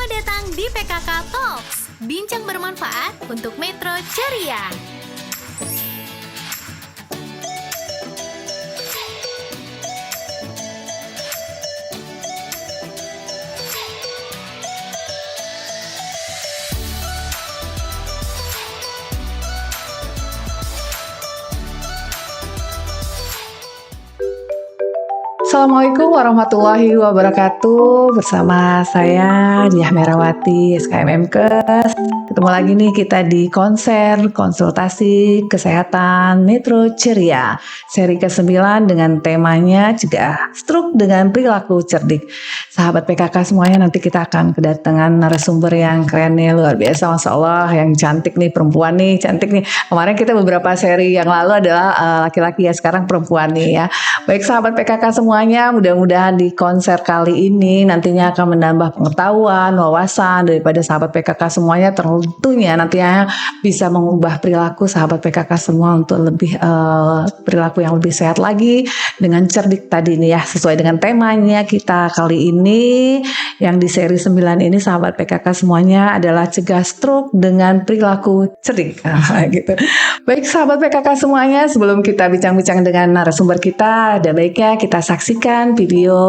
datang di PKK Talks, bincang bermanfaat untuk Metro Ceria. Assalamualaikum warahmatullahi wabarakatuh. Bersama saya Diah Merawati, SKM Mkes. Ketemu lagi nih kita di konser konsultasi kesehatan Metro Ceria seri ke-9 dengan temanya Cegah Stroke dengan Perilaku Cerdik. Sahabat PKK semuanya, nanti kita akan kedatangan narasumber yang keren nih, luar biasa, Masya Allah, yang cantik nih, perempuan nih, cantik nih. Kemarin kita beberapa seri yang lalu adalah laki-laki ya, sekarang perempuan nih ya. Baik sahabat PKK semuanya, mudah-mudahan di konser kali ini nantinya akan menambah pengetahuan, wawasan daripada sahabat PKK semuanya, tentunya nantinya bisa mengubah perilaku sahabat PKK semua untuk lebih perilaku yang lebih sehat lagi dengan cerdik tadi nih ya, sesuai dengan temanya kita kali ini yang di seri 9 ini sahabat PKK semuanya adalah cegah stroke dengan perilaku cerdik. Gitu. Baik sahabat PKK semuanya, sebelum kita bincang-bincang dengan narasumber kita, ada baiknya kita saksikan video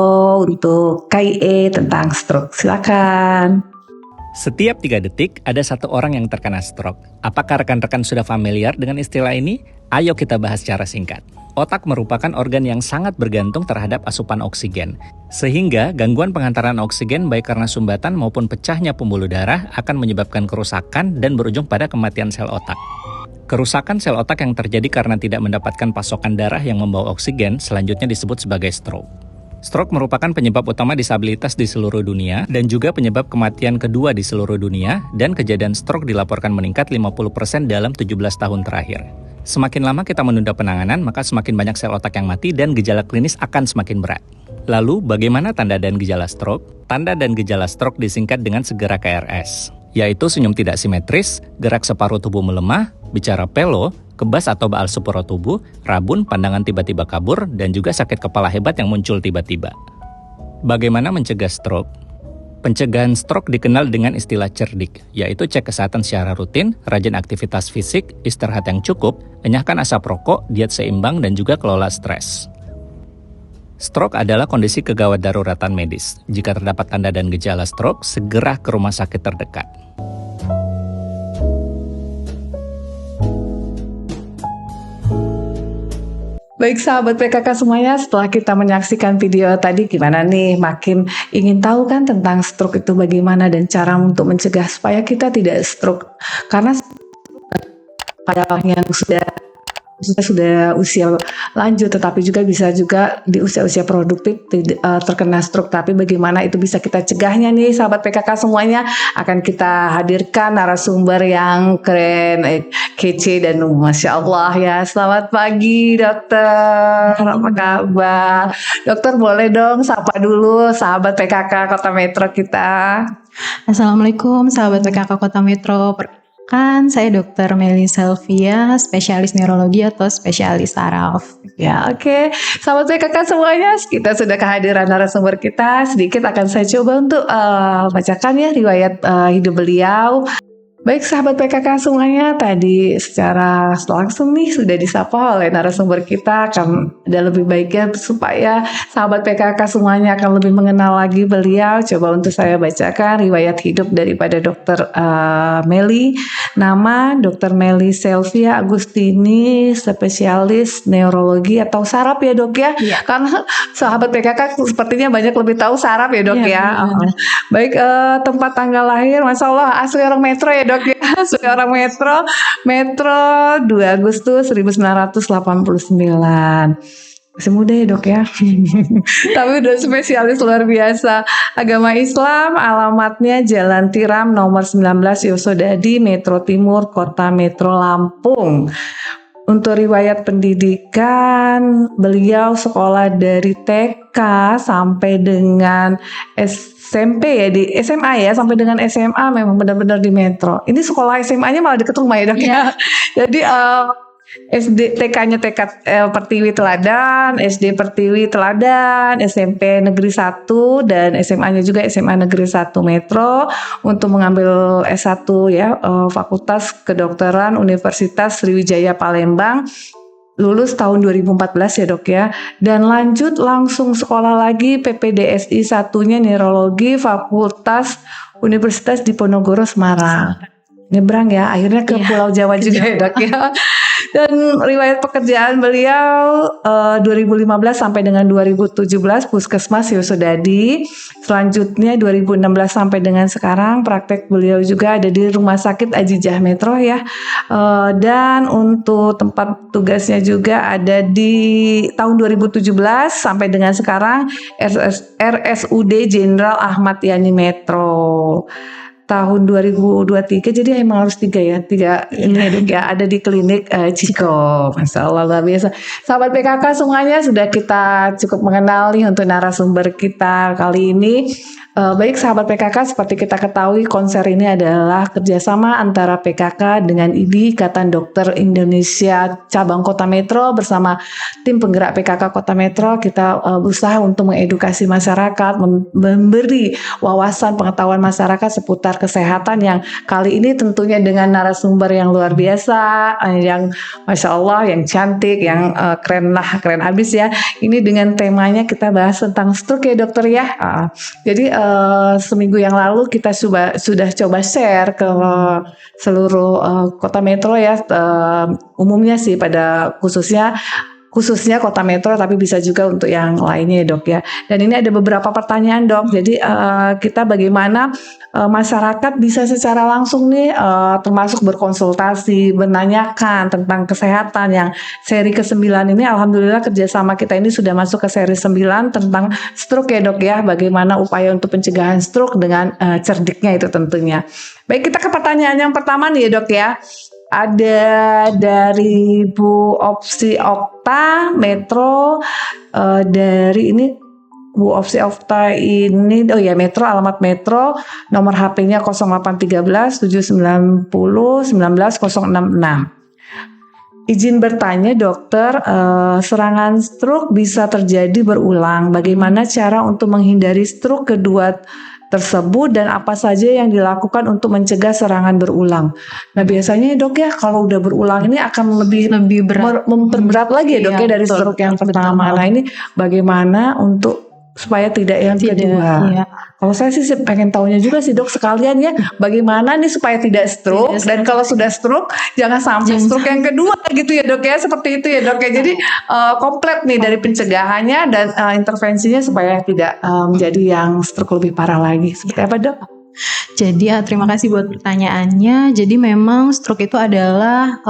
untuk KIE tentang stroke. Silakan. Setiap 3 detik ada satu orang yang terkena stroke. Apakah rekan-rekan sudah familiar dengan istilah ini? Ayo kita bahas secara singkat. Otak merupakan organ yang sangat bergantung terhadap asupan oksigen. Sehingga gangguan pengantaran oksigen baik karena sumbatan maupun pecahnya pembuluh darah akan menyebabkan kerusakan dan berujung pada kematian sel otak. Kerusakan sel otak yang terjadi karena tidak mendapatkan pasokan darah yang membawa oksigen selanjutnya disebut sebagai stroke. Stroke merupakan penyebab utama disabilitas di seluruh dunia dan juga penyebab kematian kedua di seluruh dunia, dan kejadian stroke dilaporkan meningkat 50% dalam 17 tahun terakhir. Semakin lama kita menunda penanganan, maka semakin banyak sel otak yang mati dan gejala klinis akan semakin berat. Lalu, bagaimana tanda dan gejala stroke? Tanda dan gejala stroke disingkat dengan segera KRS, yaitu senyum tidak simetris, gerak separuh tubuh melemah, bicara pelo, kebas atau baal sepuro tubuh, rabun, pandangan tiba-tiba kabur, dan juga sakit kepala hebat yang muncul tiba-tiba. Bagaimana mencegah stroke? Pencegahan stroke dikenal dengan istilah cerdik, yaitu cek kesehatan secara rutin, rajin aktivitas fisik, istirahat yang cukup, enyahkan asap rokok, diet seimbang, dan juga kelola stres. Stroke adalah kondisi kegawat daruratan medis. Jika terdapat tanda dan gejala stroke, segera ke rumah sakit terdekat. Baik sahabat PKK semuanya, setelah kita menyaksikan video tadi, gimana nih? Makin ingin tahu kan tentang stroke itu bagaimana dan cara untuk mencegah supaya kita tidak stroke. Karena pada orang yang sudah usia lanjut, tetapi juga bisa juga di usia-usia produktif terkena stroke. Tapi bagaimana itu bisa kita cegahnya nih sahabat PKK semuanya, akan kita hadirkan narasumber yang keren, kece dan Masya Allah ya. Selamat pagi dokter, apa kabar? Dokter boleh dong sapa dulu sahabat PKK Kota Metro kita. Assalamualaikum sahabat PKK Kota Metro. Kan saya Dr. Melly Selvia, spesialis neurologi atau spesialis saraf. Ya oke. Sahabat PKK semuanya, kita sudah kehadiran narasumber kita. Sedikit akan saya coba untuk bacakan ya riwayat hidup beliau. Baik sahabat PKK semuanya, tadi secara langsung nih sudah disapa oleh narasumber kita. Akan ada lebih baiknya supaya sahabat PKK semuanya akan lebih mengenal lagi beliau. Coba untuk saya bacakan riwayat hidup daripada Dr. Melly. Nama Dr. Melly Selvia Agustini, spesialis neurologi atau saraf ya dok ya? Iya. Karena sahabat PKK sepertinya banyak lebih tahu saraf ya dok ya. Baik, tempat tanggal lahir, Masya Allah, asli orang Metro ya dok ya, asli orang Metro 2 Agustus 1989. Masih muda ya dok ya. Tapi udah spesialis luar biasa. Agama Islam, alamatnya Jalan Tiram nomor 19 Yosodadi, Metro Timur, Kota Metro Lampung. Untuk riwayat pendidikan, beliau sekolah dari TK sampai dengan SMP ya, di SMA ya, sampai dengan SMA memang benar-benar di Metro. Ini sekolah SMA-nya malah deket rumah ya dok ya. Jadi SD TK-nya TK Pertiwi Teladan, SD Pertiwi Teladan, SMP Negeri 1 dan SMA-nya juga SMA Negeri 1 Metro untuk mengambil S1 ya, Fakultas Kedokteran Universitas Sriwijaya Palembang. Lulus tahun 2014 ya dok ya, dan lanjut langsung sekolah lagi PPDSI satunya neurologi Fakultas Universitas Diponegoro Semarang. Nyebrang ya, akhirnya ke Pulau Jawa juga ya dok ya. Dan riwayat pekerjaan beliau 2015 sampai dengan 2017 Puskesmas Yosodadi. Selanjutnya 2016 sampai dengan sekarang praktek beliau juga ada di Rumah Sakit Ajijah Metro ya. Dan untuk tempat tugasnya juga ada di tahun 2017 sampai dengan sekarang RSUD Jenderal Ahmad Yani Metro. Tahun 2023, jadi emang harus tiga ini ya, ada di klinik Ciko. Masya Allah luar biasa. Sahabat PKK semuanya sudah kita cukup mengenali untuk narasumber kita kali ini. Baik sahabat PKK, seperti kita ketahui konser ini adalah kerjasama antara PKK dengan IDI Ikatan Dokter Indonesia Cabang Kota Metro bersama tim penggerak PKK Kota Metro. Kita berusaha untuk mengedukasi masyarakat, memberi wawasan pengetahuan masyarakat seputar kesehatan yang kali ini tentunya dengan narasumber yang luar biasa, yang Masya Allah, yang cantik, yang keren abis ya. Ini dengan temanya kita bahas tentang stroke ya dokter ya. Jadi seminggu yang lalu kita sudah coba share ke seluruh kota metro ya, umumnya sih pada khususnya kota metro, tapi bisa juga untuk yang lainnya ya dok ya. Dan ini ada beberapa pertanyaan dok, jadi kita bagaimana masyarakat bisa secara langsung nih termasuk berkonsultasi, menanyakan tentang kesehatan yang seri ke-9 ini. Alhamdulillah kerjasama kita ini sudah masuk ke seri 9 tentang stroke ya dok ya, bagaimana upaya untuk pencegahan stroke dengan cerdiknya itu tentunya. Baik, kita ke pertanyaan yang pertama nih ya dok ya. Ada dari Bu Opsi Okta Metro, dari ini Bu Opsi Okta ini, Metro, alamat Metro, nomor HP-nya 0813 790 19066. Izin bertanya dokter, serangan stroke bisa terjadi berulang. Bagaimana cara untuk menghindari stroke kedua tersebut dan apa saja yang dilakukan untuk mencegah serangan berulang? Nah biasanya dok ya kalau udah berulang ini akan lebih berat, memperberat lagi ya dok ya dari stroke yang pertama. Nah ini bagaimana untuk supaya tidak yang kedua? Iya. Kalau saya sih pengen tahunya juga sih dok sekalian ya, bagaimana nih supaya tidak stroke, dan kalau sudah stroke jangan sampai stroke yang kedua gitu ya dok ya, seperti itu ya dok ya. Jadi komplit nih dari pencegahannya dan intervensinya supaya tidak menjadi yang stroke lebih parah lagi. Seperti apa dok? Jadi terima kasih buat pertanyaannya. Jadi memang stroke itu adalah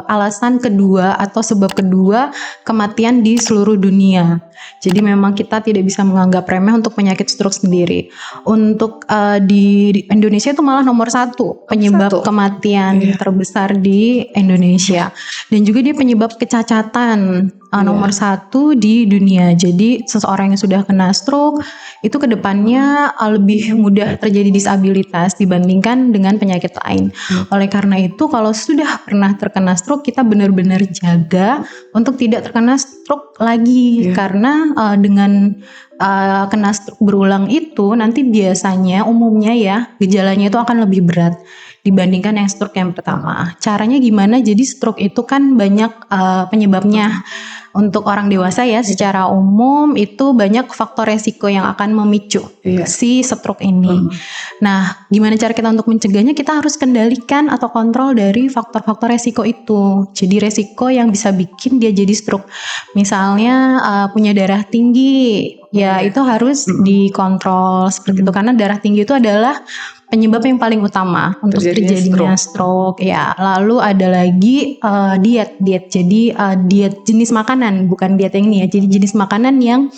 alasan kedua atau sebab kedua kematian di seluruh dunia. Jadi memang kita tidak bisa menganggap remeh untuk penyakit stroke sendiri. Untuk di Indonesia itu malah nomor 1 penyebab kematian terbesar di Indonesia. Dan juga dia penyebab kecacatan nomor 1 di dunia. Jadi seseorang yang sudah kena stroke itu kedepannya lebih mudah terjadi disabilitas dibandingkan dengan penyakit lain. Oleh karena itu kalau sudah pernah terkena stroke, kita benar-benar jaga untuk tidak terkena stroke lagi. Karena dengan kena stroke berulang itu nanti biasanya umumnya ya gejalanya itu akan lebih berat dibandingkan yang stroke yang pertama. Caranya gimana? Jadi stroke itu kan banyak penyebabnya. Untuk orang dewasa ya secara umum itu banyak faktor resiko yang akan memicu si stroke ini. Nah, gimana cara kita untuk mencegahnya? Kita harus kendalikan atau kontrol dari faktor-faktor resiko itu. Jadi resiko yang bisa bikin dia jadi stroke. Misalnya punya darah tinggi, ya itu harus dikontrol seperti itu, karena darah tinggi itu adalah penyebab yang paling utama untuk terjadinya stroke. Ya, lalu ada lagi diet. Jadi diet jenis makanan, bukan diet yang ini ya. Jadi jenis makanan yang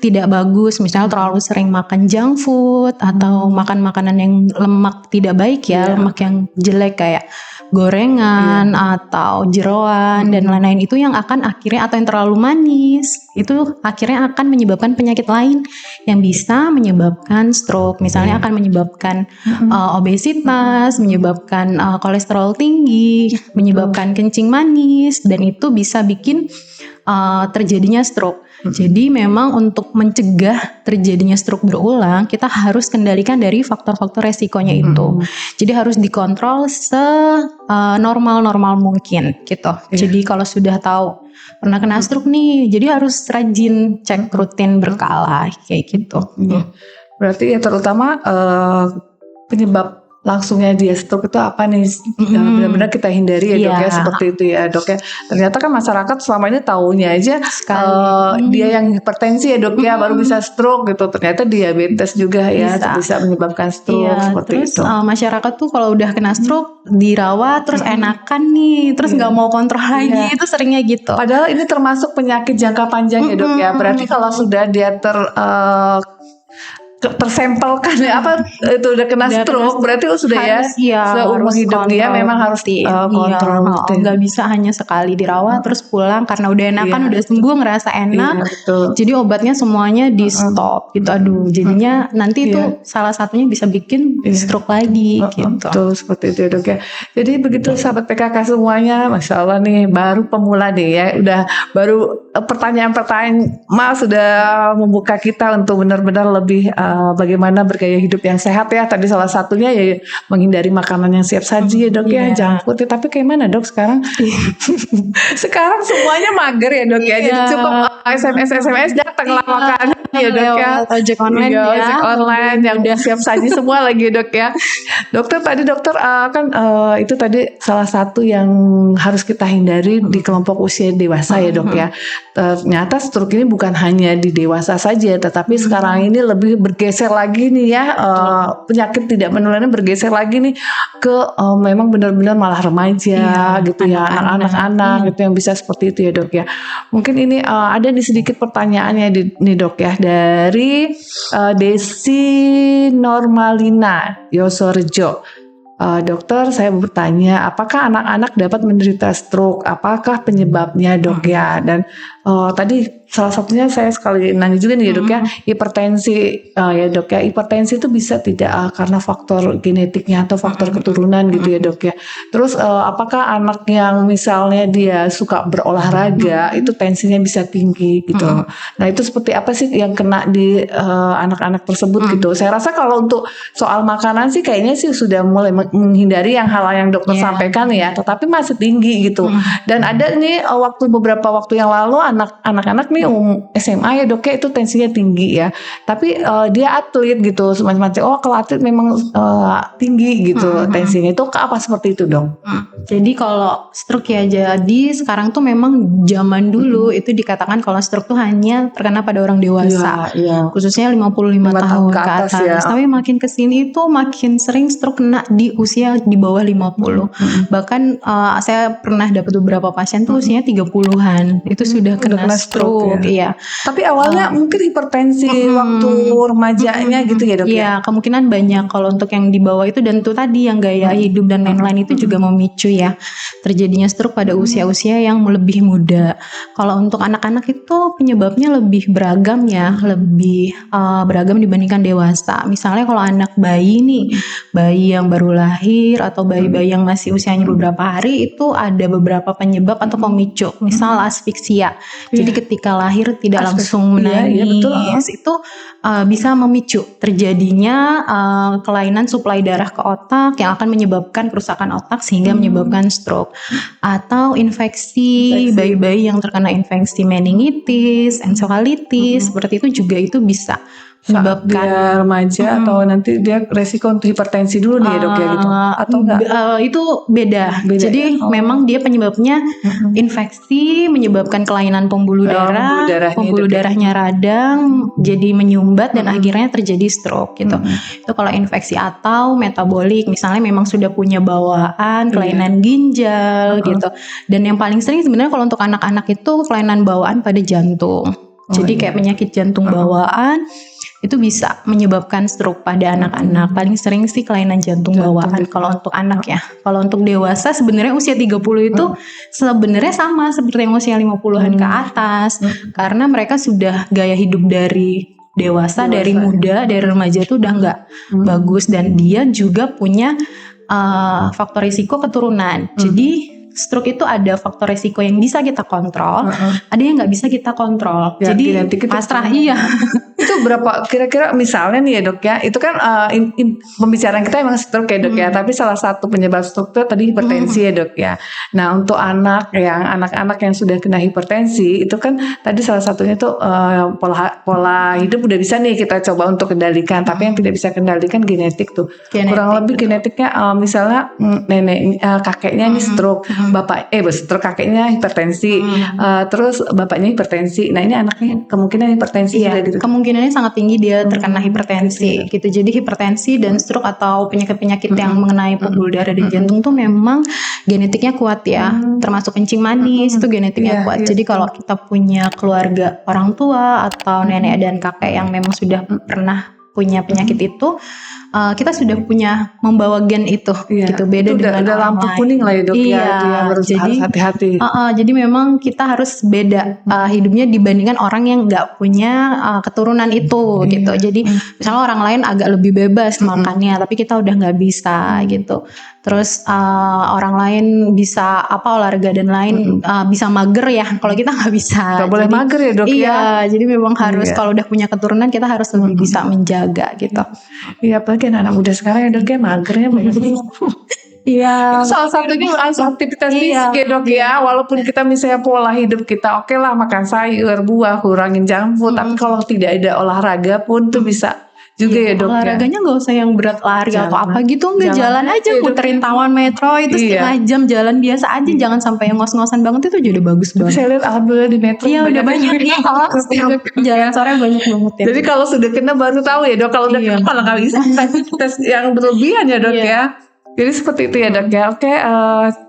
tidak bagus, misalnya terlalu sering makan junk food atau makan makanan yang lemak tidak baik ya, lemak yang jelek kayak gorengan atau jeroan dan lain-lain, itu yang akan akhirnya, atau yang terlalu manis itu akhirnya akan menyebabkan penyakit penyakit-penyakit lain yang bisa menyebabkan stroke. Misalnya akan menyebabkan obesitas, menyebabkan kolesterol tinggi, menyebabkan kencing manis, dan itu bisa bikin terjadinya stroke. Jadi memang untuk mencegah terjadinya stroke berulang, kita harus kendalikan dari faktor-faktor resikonya itu. Jadi harus dikontrol normal mungkin gitu. Jadi kalau sudah tahu pernah kena stroke nih, jadi harus rajin cek rutin berkala kayak gitu. Berarti ya terutama penyebab langsungnya dia stroke itu apa nih? Benar-benar kita hindari ya dok ya, seperti itu ya dok ya. Ternyata kan masyarakat selama ini taunya aja dia yang hipertensi ya dok ya, baru bisa stroke gitu. Ternyata diabetes juga ya bisa menyebabkan stroke seperti terus, itu. Masyarakat tuh kalau udah kena stroke dirawat terus enakan nih, terus nggak mau kontrol lagi, itu seringnya gitu. Padahal ini termasuk penyakit jangka panjang ya dok ya. Berarti kalau sudah dia tersampelkan itu udah kena stroke, berarti sudah harus, seumur hidup dia memang harus kontrol. Nggak bisa hanya sekali dirawat terus pulang karena udah enakan, udah sembuh ngerasa enak, jadi obatnya semuanya di stop gitu. Aduh, jadinya nanti itu salah satunya bisa bikin stroke lagi gitu. Betul, seperti itu ya dok ya. Jadi begitu sahabat PKK semuanya, Masya Allah nih baru pemula deh ya, udah baru pertanyaan-pertanyaan Mas sudah membuka kita untuk benar-benar lebih bagaimana bergaya hidup yang sehat ya. Tadi salah satunya ya menghindari makanan yang siap saji ya dok ya, junk food. Tapi kayak mana dok sekarang? Sekarang semuanya mager ya dok ya. Jadi cukup SMS datanglah makanan ya dok ya. Ojek online ojek online yang udah siap saji semua lagi dok ya. Dokter kan itu tadi salah satu yang harus kita hindari di kelompok usia dewasa ya dok ya. Ternyata stroke ini bukan hanya di dewasa saja, tetapi sekarang ini lebih bergeser lagi nih ya, penyakit tidak menularnya bergeser lagi nih ke memang benar-benar malah remaja gitu ya, anak-anak gitu yang bisa seperti itu ya dok ya. Mungkin ini ada di sedikit pertanyaannya nih dok ya, dari Desi Normalina Yosorjo. Dokter, saya bertanya, apakah anak-anak dapat menderita stroke? Apakah penyebabnya dok ya? Dan tadi salah satunya saya sekali nanya juga nih ya dok ya, hipertensi ya dok ya. Hipertensi itu bisa tidak karena faktor genetiknya atau faktor keturunan gitu ya dok ya. Terus apakah anak yang misalnya dia suka berolahraga itu tensinya bisa tinggi gitu. Nah itu seperti apa sih yang kena di anak-anak tersebut gitu. Saya rasa kalau untuk soal makanan sih kayaknya sih sudah mulai menghindari yang hal yang dokter sampaikan ya, tetapi masih tinggi gitu. Dan ada nih beberapa waktu yang lalu anak-anak nih SMA ya dok ya, itu tensinya tinggi ya, tapi dia atlet gitu semacam kalau atlet memang tinggi gitu tensinya. Itu apa seperti itu dong? Jadi kalau stroke ya, jadi sekarang tuh memang zaman dulu itu dikatakan kalau stroke tuh hanya terkena pada orang dewasa, khususnya 55 tahun ke atas ya. Tapi makin kesini itu makin sering stroke kena di usia di bawah 50. Bahkan saya pernah dapat beberapa pasien tuh usianya 30-an itu sudah kena stroke ya. Tapi awalnya mungkin hipertensi waktu remajanya gitu ya dok ya? Iya, kemungkinan banyak kalau untuk yang di bawah itu, dan itu tadi yang gaya hidup dan lain-lain itu juga memicu ya terjadinya stroke pada usia-usia yang lebih muda. Kalau untuk anak-anak itu penyebabnya lebih beragam ya, lebih beragam dibandingkan dewasa. Misalnya kalau anak bayi nih, bayi yang baru lahir atau bayi-bayi yang masih usianya beberapa hari, itu ada beberapa penyebab atau pemicu. Misal asfiksia. Jadi ketika lahir tidak langsung menangis, itu bisa memicu terjadinya kelainan suplai darah ke otak yang akan menyebabkan kerusakan otak sehingga menyebabkan stroke. Atau infeksi bayi-bayi yang terkena infeksi meningitis, ensefalitis, seperti itu juga itu bisa menyebabkan dia remaja atau nanti dia resiko untuk hipertensi dulu nih ya dok ya gitu, atau enggak? Itu beda. Jadi memang dia penyebabnya infeksi, menyebabkan kelainan pembuluh darah, pembuluh darahnya radang, jadi menyumbat dan akhirnya terjadi stroke gitu. Itu kalau infeksi. Atau metabolik, misalnya memang sudah punya bawaan kelainan ginjal gitu. Dan yang paling sering sebenarnya kalau untuk anak-anak itu kelainan bawaan pada jantung. Jadi kayak penyakit jantung bawaan itu bisa menyebabkan stroke pada anak-anak. Paling sering sih kelainan jantung bawaan kalau untuk anak ya. Kalau untuk dewasa sebenarnya usia 30 itu sebenarnya sama seperti yang usia 50-an ke atas. Karena mereka sudah gaya hidup dari dewasa, dari muda, dari remaja itu udah nggak bagus, dan dia juga punya faktor risiko keturunan. Jadi stroke itu ada faktor risiko yang bisa kita kontrol, ada yang nggak bisa kita kontrol. Ya, jadi genetik itu pasrah. sama. Iya. Itu berapa kira-kira misalnya nih ya dok ya, itu kan pembicaraan kita emang stroke ya dok ya, tapi salah satu penyebab stroke itu tadi hipertensi ya dok ya. Nah untuk anak-anak yang sudah kena hipertensi itu kan tadi salah satunya tuh pola hidup udah bisa nih kita coba untuk kendalikan, tapi yang tidak bisa kendalikan genetik tuh. Kurang lebih genetiknya misalnya nenek kakeknya ini stroke, stroke, kakeknya hipertensi, terus bapaknya hipertensi. Nah ini anaknya kemungkinan hipertensi juga gitu. Kemungkinannya sangat tinggi dia terkena hipertensi gitu. Jadi hipertensi dan stroke atau penyakit-penyakit yang mengenai pembuluh darah dan jantung tuh memang genetiknya kuat ya. Termasuk kencing manis itu genetiknya kuat. Jadi kalau kita punya keluarga orang tua atau nenek dan kakek yang memang sudah pernah punya penyakit itu, kita sudah punya membawa gen itu gitu. Beda itu dengan udah lampu lain. kuning lah ya dok ya, Jadi harus hati-hati. Jadi memang kita harus beda hidupnya dibandingkan orang yang nggak punya keturunan itu gitu. Jadi misalnya orang lain agak lebih bebas makannya, tapi kita udah nggak bisa gitu. Terus orang lain bisa olahraga dan lain bisa mager ya, kalau kita nggak bisa. Gak boleh mager ya dok ya. Iya, jadi memang harus kalau udah punya keturunan kita harus lebih bisa menjaga gitu. Iya, apalagi anak muda sekarang ya dok ya, magernya banyak. Iya. Itu salah satunya aktivitas fisik ya dok ya. Walaupun kita misalnya pola hidup kita oke lah makan sayur, buah, kurangin junk food, tapi kalau tidak ada olahraga pun tuh bisa juga ya dok. Olahraganya nggak usah yang berat lari atau apa gitu, enggak, jalan aja ya, puterin Taman Metro itu setengah jam jalan biasa aja, jangan sampai yang ngos-ngosan banget, itu udah bagus banget. Saya lihat alhamdulillah di Metro udah banyak ya. Jalan sore banyak banget ya. Jadi kalau sudah kena baru tahu ya dok, kalau udah kena malah nggak bisa tes yang berlebihan ya dok ya. Jadi seperti itu ya dok ya. Oke,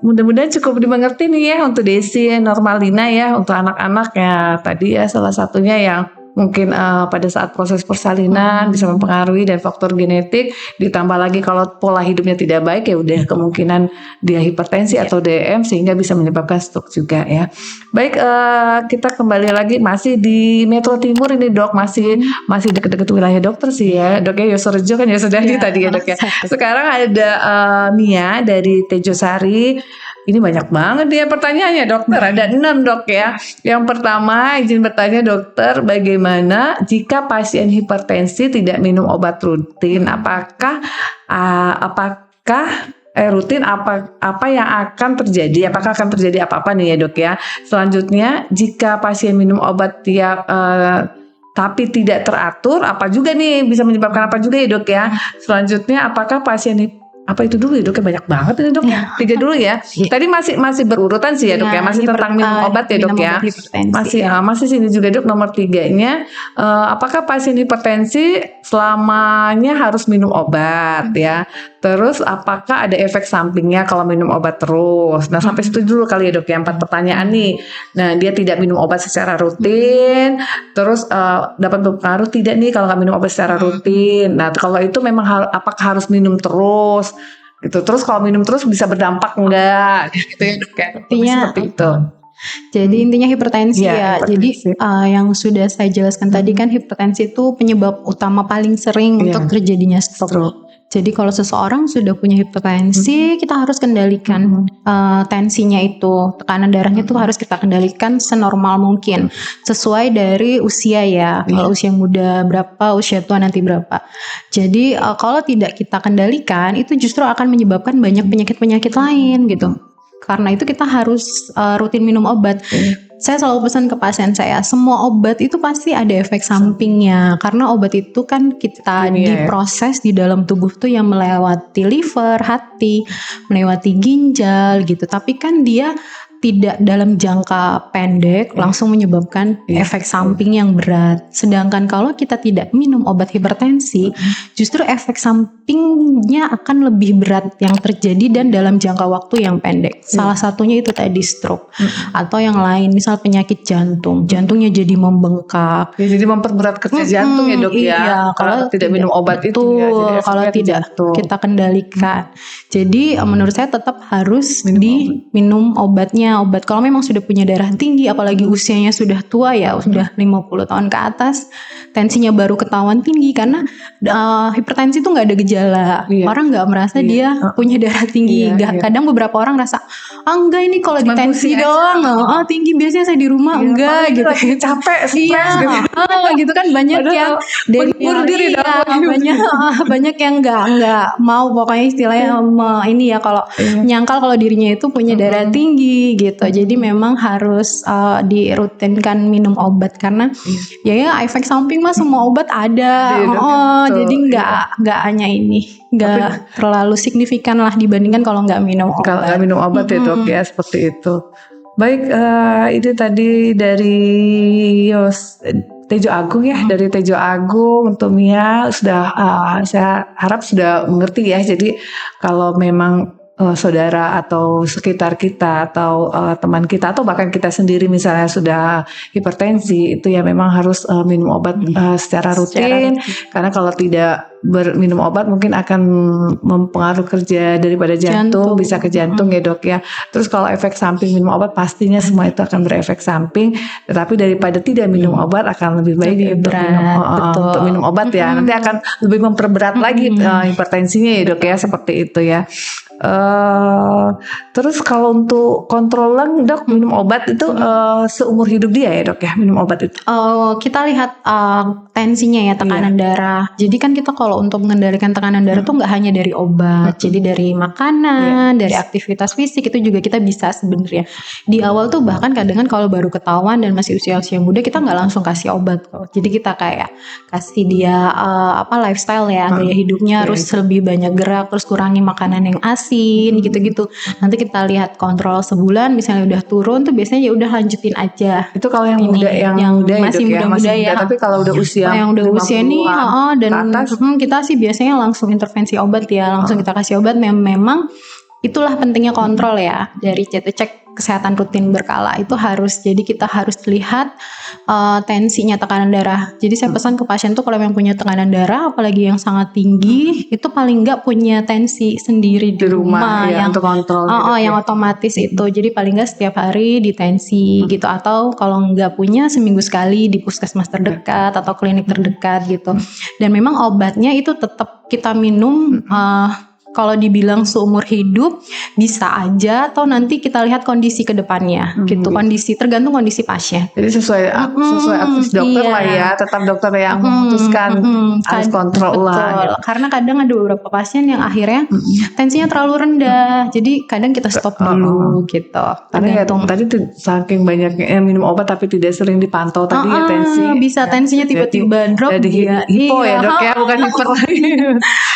mudah-mudahan cukup dimengerti nih ya untuk Desi, Normalina ya, untuk anak-anak ya. Tadi ya salah satunya yang mungkin pada saat proses persalinan bisa mempengaruhi, dan faktor genetik ditambah lagi kalau pola hidupnya tidak baik ya udah kemungkinan dia hipertensi atau DM sehingga bisa menyebabkan stroke juga ya. Baik, kita kembali lagi masih di Metro Timur ini dok, masih dekat-dekat wilayah dokter sih ya dok ya. Yosorejo kan ya sudah tadi ya dok ya. Sekarang ada Mia dari Tejosari. Ini banyak banget dia pertanyaannya dokter, ada 6 dok ya. Yang pertama izin bertanya dokter, bagaimana jika pasien hipertensi tidak minum obat rutin? Apakah rutin apa yang akan terjadi? Apakah akan terjadi apa-apa nih ya dok ya? Selanjutnya jika pasien minum obat tapi tidak teratur, apa juga nih bisa menyebabkan apa juga ya dok ya? Selanjutnya apakah pasien apa itu dulu ya dok? Banyak banget ini dok. 3 dulu ya. Tadi masih berurutan sih ya dok ya. Masih tentang minum obat ya dok ya. Masih sini juga dok, nomor 3-nya. Apakah pasien hipertensi selamanya harus minum obat ya? Terus apakah ada efek sampingnya kalau minum obat terus? Nah sampai situ dulu kali ya dok ya, 4 pertanyaan nih. Nah dia tidak minum obat secara rutin. Terus dapat berpengaruh tidak nih kalau nggak minum obat secara rutin? Nah kalau itu memang apakah harus minum terus? Gitu. Terus kalau minum terus bisa berdampak enggak? Gitu ya dok ya. Intinya seperti itu. Jadi intinya hipertensi ya. Hipertensi. Jadi yang sudah saya jelaskan tadi kan, hipertensi itu penyebab utama paling sering untuk terjadinya stroke. Jadi kalau seseorang sudah punya hipertensi, kita harus kendalikan tensinya itu, tekanan darahnya itu harus kita kendalikan senormal mungkin, sesuai dari usia ya. Kalau usia muda berapa, usia tua nanti berapa. Jadi kalau tidak kita kendalikan, itu justru akan menyebabkan banyak penyakit-penyakit lain gitu. Karena itu kita harus rutin minum obat. Saya selalu pesan ke pasien saya, semua obat itu pasti ada efek sampingnya. Karena obat itu kan kita diproses di dalam tubuh tuh yang melewati liver, hati, melewati ginjal gitu. Tapi kan dia tidak dalam jangka pendek langsung menyebabkan efek samping yang berat. Sedangkan kalau kita tidak minum obat hipertensi, justru efek sampingnya akan lebih berat yang terjadi dan dalam jangka waktu yang pendek. Salah satunya itu tadi stroke atau yang lain, misal penyakit jantung, jantungnya jadi membengkak. Ya, jadi memperberat kerja jantung ya dok ya. Iya, kalau tidak minum obat itu betul, ya. Jadi kalau efeknya ke tidak jantung. kita kendalikan. Jadi menurut saya tetap harus diminum obatnya. Obat kalau memang sudah punya darah tinggi, apalagi usianya sudah tua ya, sudah 50 tahun ke atas, tensinya baru ketahuan tinggi karena hipertensi itu nggak ada gejala. Iya. Orang nggak merasa dia punya darah tinggi. Iya. Kadang beberapa orang rasa, enggak ini kalau di Cuman tensi pusing doang, tinggi biasanya saya di rumah enggak gitu. Lagi capek, stres Iya, gitu. gitu kan banyak Padahal yang dari bunuh diri dong. banyak yang nggak mau, pokoknya istilahnya ini ya, kalau nyangkal kalau dirinya itu punya darah tinggi gitu. Jadi memang harus dirutinkan minum obat karena ya efek samping mah semua obat ada. Iya, betul. Jadi nggak hanya ini, nggak terlalu signifikan lah dibandingkan kalau nggak minum obat. Kalau nggak minum obat ya dok ya, seperti itu. Baik, ini tadi dari Tejo Agung ya, dari Tejo Agung untuk Mia sudah, saya harap sudah mengerti ya. Jadi kalau memang saudara atau sekitar kita atau teman kita atau bahkan kita sendiri misalnya sudah hipertensi, itu ya memang harus minum obat secara rutin. Karena kalau tidak minum obat mungkin akan mempengaruhi kerja daripada jantung. Bisa ke jantung ya dok ya. Terus kalau efek samping minum obat pastinya semua itu akan berefek samping, tetapi daripada tidak minum obat akan lebih baik untuk minum obat ya. Nanti akan lebih memperberat lagi hipertensinya ya dok ya, seperti itu ya. Terus kalau untuk kontrol lung dok, minum obat itu seumur hidup dia ya dok ya, minum obat itu? Kita lihat tensinya ya, tekanan darah. Jadi kan kita kalau untuk mengendalikan tekanan darah tuh nggak hanya dari obat, jadi dari makanan, dari aktivitas fisik itu juga kita bisa sebenarnya. Di awal tuh bahkan kadang kan kalau baru ketahuan dan masih usia-usia muda, kita nggak langsung kasih obat kok. Jadi kita kayak kasih dia lifestyle ya, gaya hidupnya harus lebih banyak gerak, terus kurangi makanan yang asin gitu-gitu. Nanti kita lihat kontrol sebulan, misalnya udah turun tuh biasanya ya udah lanjutin aja. Itu kalau yang muda, yang muda masih ya, muda ya. Tapi kalau udah usia yang udah usia ini dan kita sih biasanya langsung intervensi obat ya, langsung kita kasih obat. Memang itulah pentingnya kontrol ya, dari cek kesehatan rutin berkala itu harus. Jadi kita harus lihat tensinya, tekanan darah. Jadi saya pesan ke pasien tuh kalau yang punya tekanan darah apalagi yang sangat tinggi, itu paling nggak punya tensi sendiri di rumah ya, yang untuk kontrol yang otomatis itu. Jadi paling nggak setiap hari di tensi gitu, atau kalau nggak punya seminggu sekali di puskesmas terdekat atau klinik terdekat gitu. Dan memang obatnya itu tetap kita minum. Kalau dibilang seumur hidup bisa aja, atau nanti kita lihat kondisi ke depannya gitu. Tergantung kondisi pasien. Jadi sesuai advice dokter lah ya, tetap dokter yang memutuskan harus kontrol lah. Karena kadang ada beberapa pasien yang akhirnya tensinya terlalu rendah, jadi kadang kita stop dulu gitu. Karena ya, tadi saking banyaknya minum obat tapi tidak sering dipantau tadi ya tensi. Bisa tensinya tiba-tiba drop. Jadi hipo ya dok ya, bukan hiper lagi.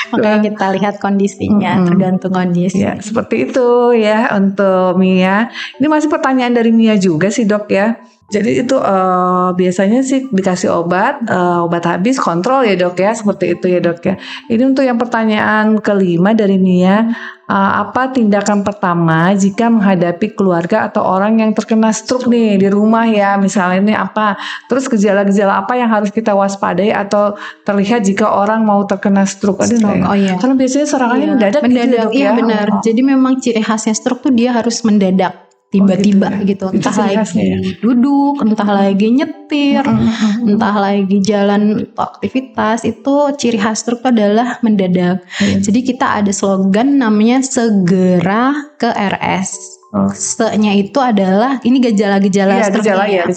Makanya kita lihat kondisinya, tergantung kondisi. Ya, seperti itu ya untuk Mia. Ini masih pertanyaan dari Mia juga sih dok ya. Jadi itu biasanya sih dikasih obat habis kontrol ya dok ya, seperti itu ya dok ya. Ini untuk yang pertanyaan kelima dari Mia. Apa tindakan pertama jika menghadapi keluarga atau orang yang terkena stroke nih di rumah ya, misalnya ini apa? Terus gejala-gejala apa yang harus kita waspadai atau terlihat jika orang mau terkena stroke? Karena biasanya serangannya mendadak gitu ya dok ya. Benar. Jadi memang ciri khasnya stroke tuh dia harus mendadak. Tiba-tiba gitu, entah lagi duduk, entah lagi nyetir, entah lagi jalan atau aktivitas, itu ciri khas stroke adalah mendadak. Jadi kita ada slogan namanya segera ke RS. Se-nya itu adalah ini gejala-gejala stroke ya.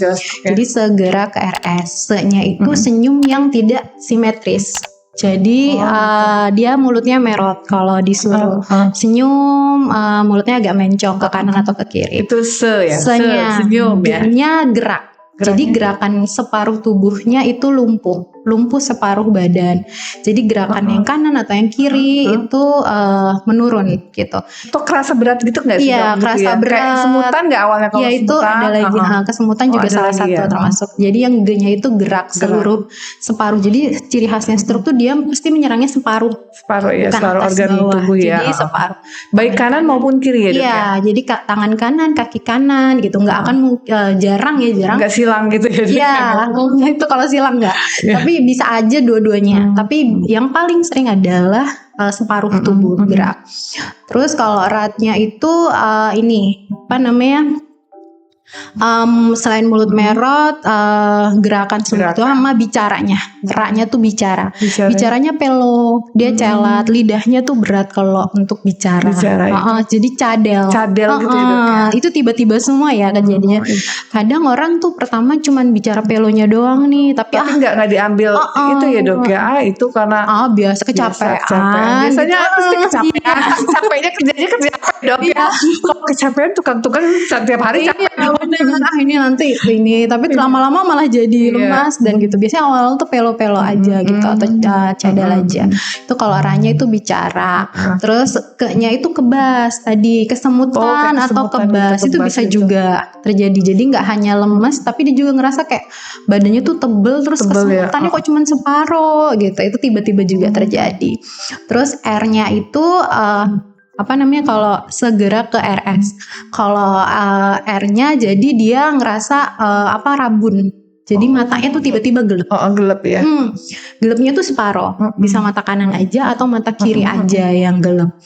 Jadi segera ke RS. Se-nya itu senyum yang tidak simetris. Jadi dia mulutnya merot kalau disuruh senyum, mulutnya agak mencong ke kanan atau ke kiri. Itu ya. Se-nya, senyum ya. D-nya gerak. Jadi gerakan separuh tubuhnya itu lumpuh. lumpuh separuh badan. Jadi gerakan yang kanan atau yang kiri itu menurun gitu. Itu kerasa berat gitu nggak sih? Iya, Dok? Gitu kerasa ya? berat. Kayak kesemutan nggak awalnya kalau Ya itu kesemutan? ada lagi kesemutan juga ada salah lagi satu ya. termasuk. Jadi yang G-nya itu gerak seluruh separuh. Jadi ciri khasnya stroke tuh dia pasti menyerangnya separuh. Separuh ya, Bukan separuh atas organ bawah. tubuh ya. Jadi separuh. Baik kanan maupun kiri ya, Dok? Iya, jadi tangan kanan, kaki kanan gitu. Nggak akan jarang. Nggak silang gitu ya? Dok? Iya, itu kalau silang nggak. Tapi bisa aja dua-duanya. Tapi yang paling sering adalah separuh tubuh gerak. Terus kalau eratnya itu ini apa namanya? Selain mulut merot, gerakan semut itu sama bicaranya. Eratnya tuh bicaranya pelo, dia celat, lidahnya tuh berat kalau untuk bicara. Jadi cadel gitu ya, Dok, ya? Itu tiba-tiba semua ya kejadiannya. Kadang orang tuh pertama cuman bicara pelonya doang nih, tapi nggak diambil itu ya, Dok ya. Itu karena biasa kecapean. Biasanya pasti kecapean. Iya. Capeknya kerjanya kerja, Dok ya. Kalau kecapean tukang-tukang setiap hari capek. Ini nanti ini, tapi lama-lama malah jadi lemas dan gitu. Biasanya awal tuh pelo-pelo aja gitu atau cadel aja. Itu kalau arahnya itu bicara. Terus ke-nya itu kebas tadi, kesemutan atau kebas itu bisa juga terjadi. Jadi nggak hanya lemas, tapi dia juga ngerasa kayak badannya tuh tebel terus kesemutannya kok cuman separuh gitu. Itu tiba-tiba juga terjadi. Terus R-nya itu apa namanya kalau segera ke RS. Kalau R-nya jadi dia ngerasa rabun. Jadi matanya tuh tiba-tiba gelap. Gelap ya. Gelapnya tuh separoh. Bisa mata kanan aja atau mata kiri aja yang gelap.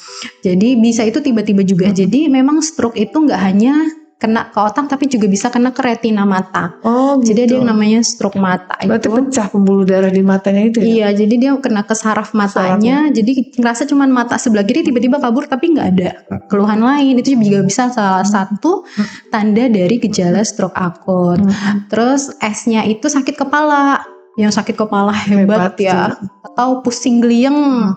Jadi bisa itu tiba-tiba juga. Jadi memang stroke itu nggak hanya kena ke otak tapi juga bisa kena ke retina mata. Gitu. Jadi ada yang namanya stroke mata. Berarti pecah pembuluh darah di matanya itu ya? Iya, jadi dia kena ke saraf matanya. Jadi ngerasa cuman mata sebelah kiri tiba-tiba kabur tapi nggak ada keluhan lain. Itu juga bisa salah satu tanda dari gejala stroke akut. Terus S-nya itu sakit kepala. Yang sakit kepala hebat ya, atau pusing gliyeng,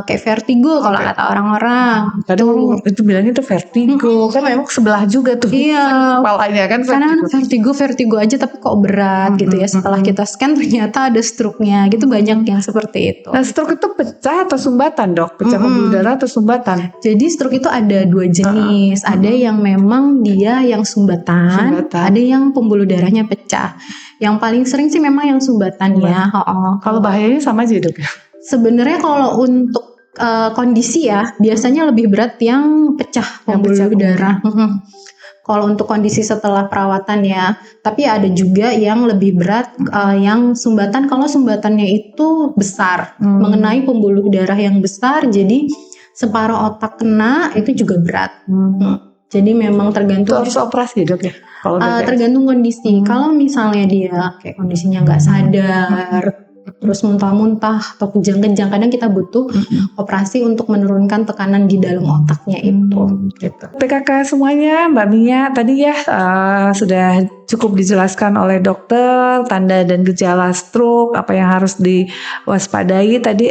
kayak vertigo kalau kata orang-orang. Kadang itu bilangnya tuh vertigo, kan memang sebelah juga tuh. Iya, kepalanya kan karena vertigo aja tapi kok berat gitu ya. Setelah kita scan ternyata ada stroke-nya gitu, banyak yang seperti itu. Nah, stroke itu pecah atau sumbatan, Dok? Pecah pembuluh darah atau sumbatan? Jadi stroke itu ada dua jenis. Ada yang memang dia yang sumbatan. Ada yang pembuluh darahnya pecah. Yang paling sering sih memang yang sumbatan ya. Kalau bahayanya sama aja, Dok ya? Sebenarnya kalau untuk kondisi ya biasanya lebih berat yang pecah pembuluh darah. Kalau untuk kondisi setelah perawatan ya, tapi ada juga yang lebih berat yang sumbatan. Kalau sumbatannya itu besar, mengenai pembuluh darah yang besar, jadi separuh otak kena itu juga berat. Jadi memang tergantung. Itu harus operasi, Dok ya? Tergantung kondisi. Kalau misalnya dia kayak kondisinya nggak sadar, terus muntah-muntah atau kejang-kejang, kadang kita butuh operasi untuk menurunkan tekanan di dalam otaknya itu. Gitu. PKK semuanya, Mbak Mia tadi ya sudah cukup dijelaskan oleh dokter tanda dan gejala stroke, apa yang harus diwaspadai tadi.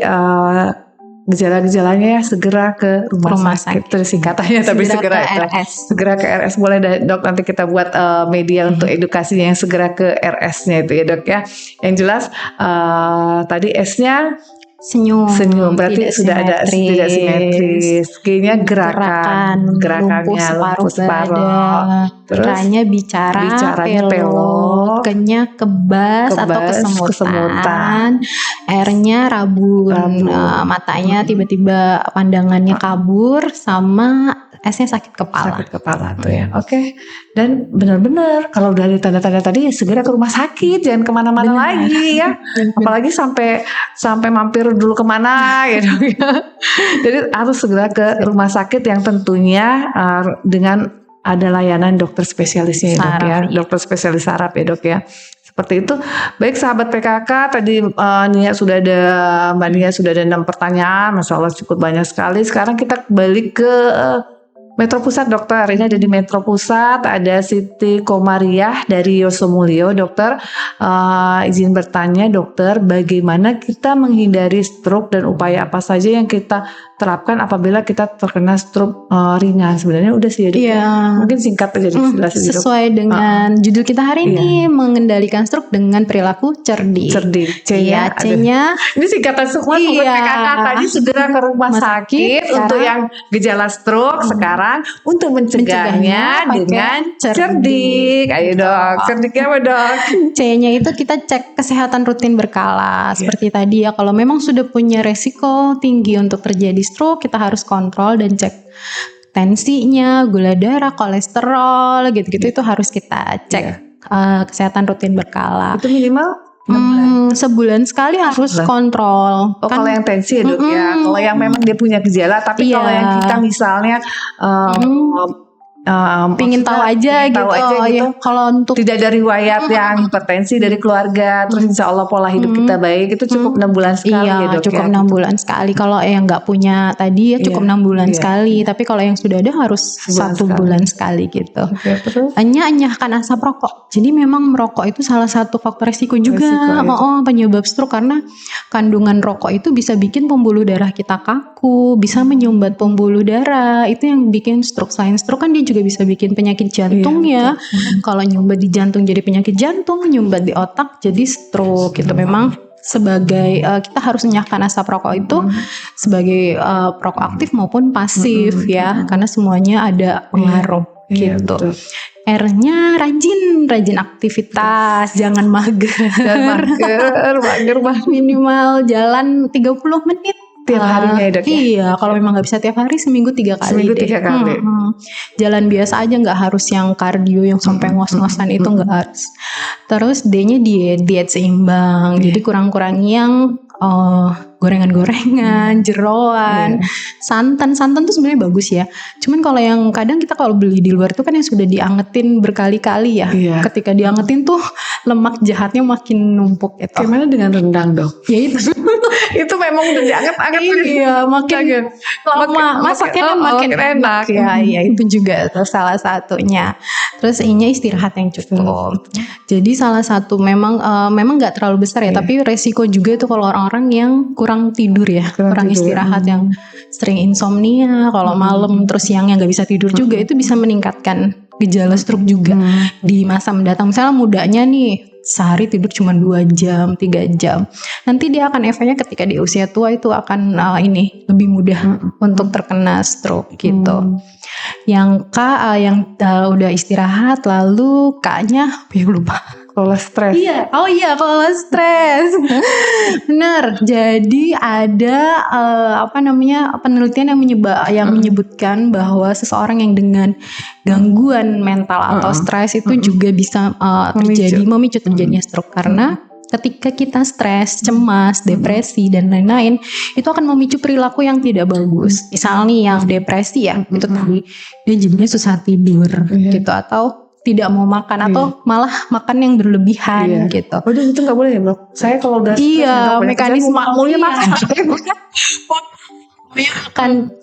Gejala-gejalanya ya segera ke rumah sakit. Terus singkatannya tapi segera ke RS. Segera ke RS. Boleh Dok, nanti kita buat media untuk edukasinya yang segera ke RS-nya itu ya, Dok ya. Yang jelas tadi S-nya senyum berarti tidak simetris. G-nya gerakannya lumpuh separuh. Terus R-nya bicaranya pelo. K-nya kebas atau kesemutan. R-nya rabun. Matanya tiba-tiba pandangannya kabur, sama S-nya sakit kepala tuh ya. Oke. Dan benar-benar kalau dari tanda-tanda tadi segera ke rumah sakit, jangan kemana-mana lagi ya. Apalagi sampai mampir dulu kemana ya, Dok ya. Jadi harus segera ke rumah sakit yang tentunya dengan ada layanan dokter spesialisnya ya, Dok ya. Dokter spesialis saraf ya, Dok ya. Seperti itu. Baik sahabat PKK, tadi Mbak Nia sudah ada 6 pertanyaan. Masya Allah cukup banyak sekali. Sekarang kita kembali ke Metro Pusat dokter, ini ada di Metro Pusat, ada Siti Komariah dari Yosomulyo dokter. Izin bertanya dokter, bagaimana kita menghindari stroke dan upaya apa saja yang kita terapkan apabila kita terkena stroke ringan? Sebenarnya udah sih ya dok. Iya. Mungkin singkat aja jelas dok. Sesuai dengan judul kita hari ini, mengendalikan stroke dengan perilaku cerdik. Cerdik, Iya, C-nya ini singkatan semua sobat Iya. PKK tadi segera ke rumah sakit untuk yang gejala stroke sekarang untuk mencegahnya pakai dengan cerdik. Ayo dok, cerdiknya apa dok? C-nya itu kita cek kesehatan rutin berkala. Seperti tadi ya, kalau memang sudah punya resiko tinggi untuk terjadi stroke, kita harus kontrol dan cek tensinya, gula darah, kolesterol, gitu-gitu itu harus kita cek kesehatan rutin berkala. Itu minimal 6 bulan. Sebulan sekali harus kontrol. Oh, kalau yang tensi ya dok ya. Kalau yang memang dia punya gejala, tapi Iya. kalau yang kita misalnya Pingin tahu aja gitu. Ya, kalau untuk tidak ada riwayat yang hipertensi dari keluarga, terus insya Allah pola hidup kita baik, itu cukup 6 bulan sekali ya dok cukup ya. 6 bulan sekali. Kalau yang nggak punya tadi ya cukup 6 bulan sekali. Tapi kalau yang sudah ada harus 1 bulan sekali gitu. Oke, terus? Enyahkan asap rokok. Jadi memang merokok itu salah satu faktor resiko juga. Penyebab stroke karena kandungan rokok itu bisa bikin pembuluh darah kita kaku, bisa menyumbat pembuluh darah. Itu yang bikin stroke. Selain stroke kan dia juga bisa bikin penyakit jantung ya. Kalau nyumbat di jantung jadi penyakit jantung, nyumbat di otak jadi stroke. Itu memang sebagai kita harus enyahkan asap rokok itu sebagai perokok aktif maupun pasif ya, karena semuanya ada pengaruh gitu. R-nya rajin aktivitas, jangan mager. Mager Minimal jalan 30 menit tiap harinya ya dok ya? Iya, kalau memang nggak bisa tiap hari, seminggu 3 kali. Seminggu 3 kali. Jalan biasa aja, nggak harus yang kardio yang sampai ngos-ngosan itu nggak harus. Terus D-nya diet seimbang. Jadi kurang-kurangi yang gorengan-gorengan, jeroan, santan tuh sebenarnya bagus ya. Cuman kalau yang kadang kita kalau beli di luar itu kan yang sudah diangetin berkali-kali ya. Ketika diangetin tuh lemak jahatnya makin numpuk gitu. Gimana dengan rendang dok? Ya itu. Itu memang udah dianget-anget. Iya, makin lama masaknya kan makin enak ya. Iya, itu juga salah satunya. Terus I-nya istirahat yang cukup. Jadi salah satu memang nggak terlalu besar ya, tapi resiko juga itu kalau orang-orang yang kurang tidur ya, kurang istirahat, yang sering insomnia kalau malam, terus siangnya nggak bisa tidur juga, itu bisa meningkatkan gejala stroke juga di masa mendatang. Misalnya mudanya nih sehari tidur cuma 2 jam, 3 jam. Nanti dia akan efeknya ketika di usia tua itu akan lebih mudah untuk terkena stroke gitu. Yang K yang udah istirahat, lalu K-nya lupa. Kalau stres. Iya, kalau stres. Benar. Jadi ada penelitian yang menyebutkan bahwa seseorang yang dengan gangguan mental atau stres itu juga bisa memicu terjadinya stroke, karena ketika kita stres, cemas, depresi dan lain-lain, itu akan memicu perilaku yang tidak bagus. Misalnya yang depresi ya, itu tadi dia jadinya susah tidur gitu, atau tidak mau makan, atau malah makan yang berlebihan gitu. Waduh, itu nggak boleh ya bro? Saya kalau udah mekanisme makmulnya makan.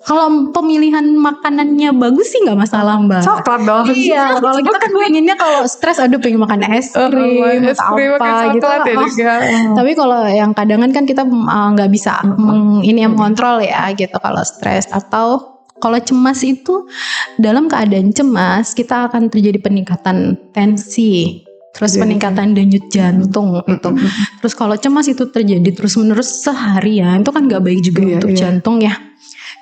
Kalau pemilihan makanannya bagus sih nggak masalah mbak. Coklat dong. Iya, kalau kita kan pengennya kalau stres pengen makan es krim atau apa gitu. Tapi kalau yang kadangan kan kita nggak bisa mengontrol ya gitu kalau stres. Atau kalau cemas itu, dalam keadaan cemas kita akan terjadi peningkatan tensi, terus peningkatan denyut jantung itu. Terus kalau cemas itu terjadi terus menerus seharian, itu kan nggak baik juga untuk jantung ya.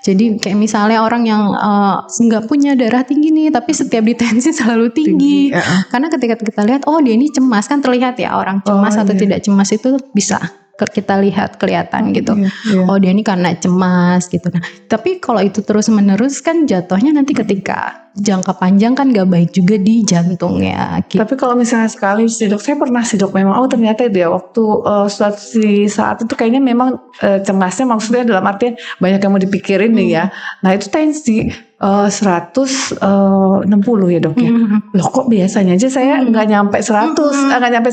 Jadi kayak misalnya orang yang nggak punya darah tinggi nih, tapi setiap ditensi selalu tinggi. Karena ketika kita lihat, oh dia ini cemas, kan terlihat ya orang cemas atau tidak cemas itu bisa kita lihat, kelihatan gitu. Oh dia ini karena cemas gitu. Nah, tapi kalau itu terus menerus kan jatuhnya nanti ketika jangka panjang kan gak baik juga di jantungnya gitu. Tapi kalau misalnya sekali sih dok, saya pernah sih dok memang ternyata dia waktu suatu saat itu kayaknya memang cemasnya, maksudnya dalam artian banyak yang mau dipikirin nih ya. Nah itu tensi 160 ya dok ya. Loh kok biasanya aja saya nggak nyampe 100, nggak nyampe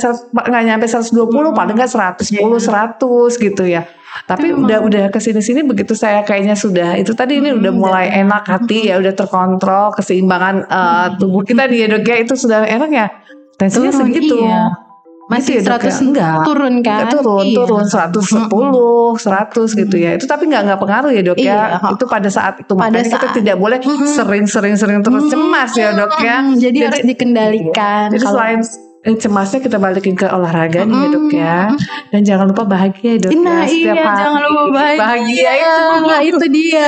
120, paling nggak 110, 100 gitu ya. Tapi udah kesini-sini begitu saya kayaknya sudah itu tadi ini udah mulai enak hati ya, udah terkontrol keseimbangan tubuh kita nih ya dok ya, itu sudah enak ya. Tensinya Turun, segitu. iya. Masih Gitu ya, dok ya? 100 Enggak. turun kan? Turun Iya. 110, 100 gitu ya. Itu tapi nggak pengaruh ya dok ya. Iya. Itu pada saat itu Pada makanya kita saat- tidak boleh sering terus cemas ya dok ya. Jadi harus dikendalikan. Jadi Kalau- selain cemasnya kita balikin ke olahraga nih ya dok ya. Dan jangan lupa bahagia ya dok Nah ya. Setiap iya, hari. jangan lupa bahagia. Bahagia itu. Itu dia.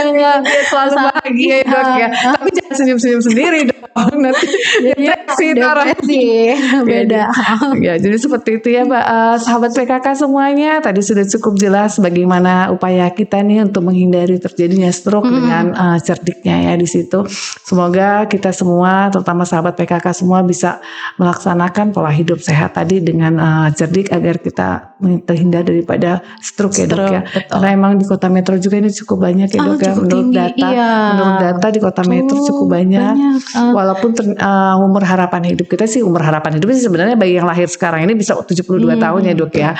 Dia selalu bahagia ya dok ya. Tapi jangan senyum-senyum sendiri dong. Nanti depresi ntar. Depresi. Beda. Ya, jadi seperti itu ya, Mbak. Sahabat PKK semuanya, tadi sudah cukup jelas bagaimana upaya kita nih untuk menghindari terjadinya stroke dengan cerdiknya ya di situ. Semoga kita semua, terutama sahabat PKK semua bisa melaksanakan pola hidup sehat tadi dengan cerdik agar kita terhindar daripada stroke ya dok ya. Stroke, betul. Karena emang di Kota Metro juga ini cukup banyak ya dok ya. Cukup Menurut tinggi, data, iya. menurut data di Kota Metro cukup banyak. Walaupun umur harapan hidup kita sih, umur harapan hidup sih sebenarnya bayi yang lahir sekarang ini bisa 72 tahun ya dok ya.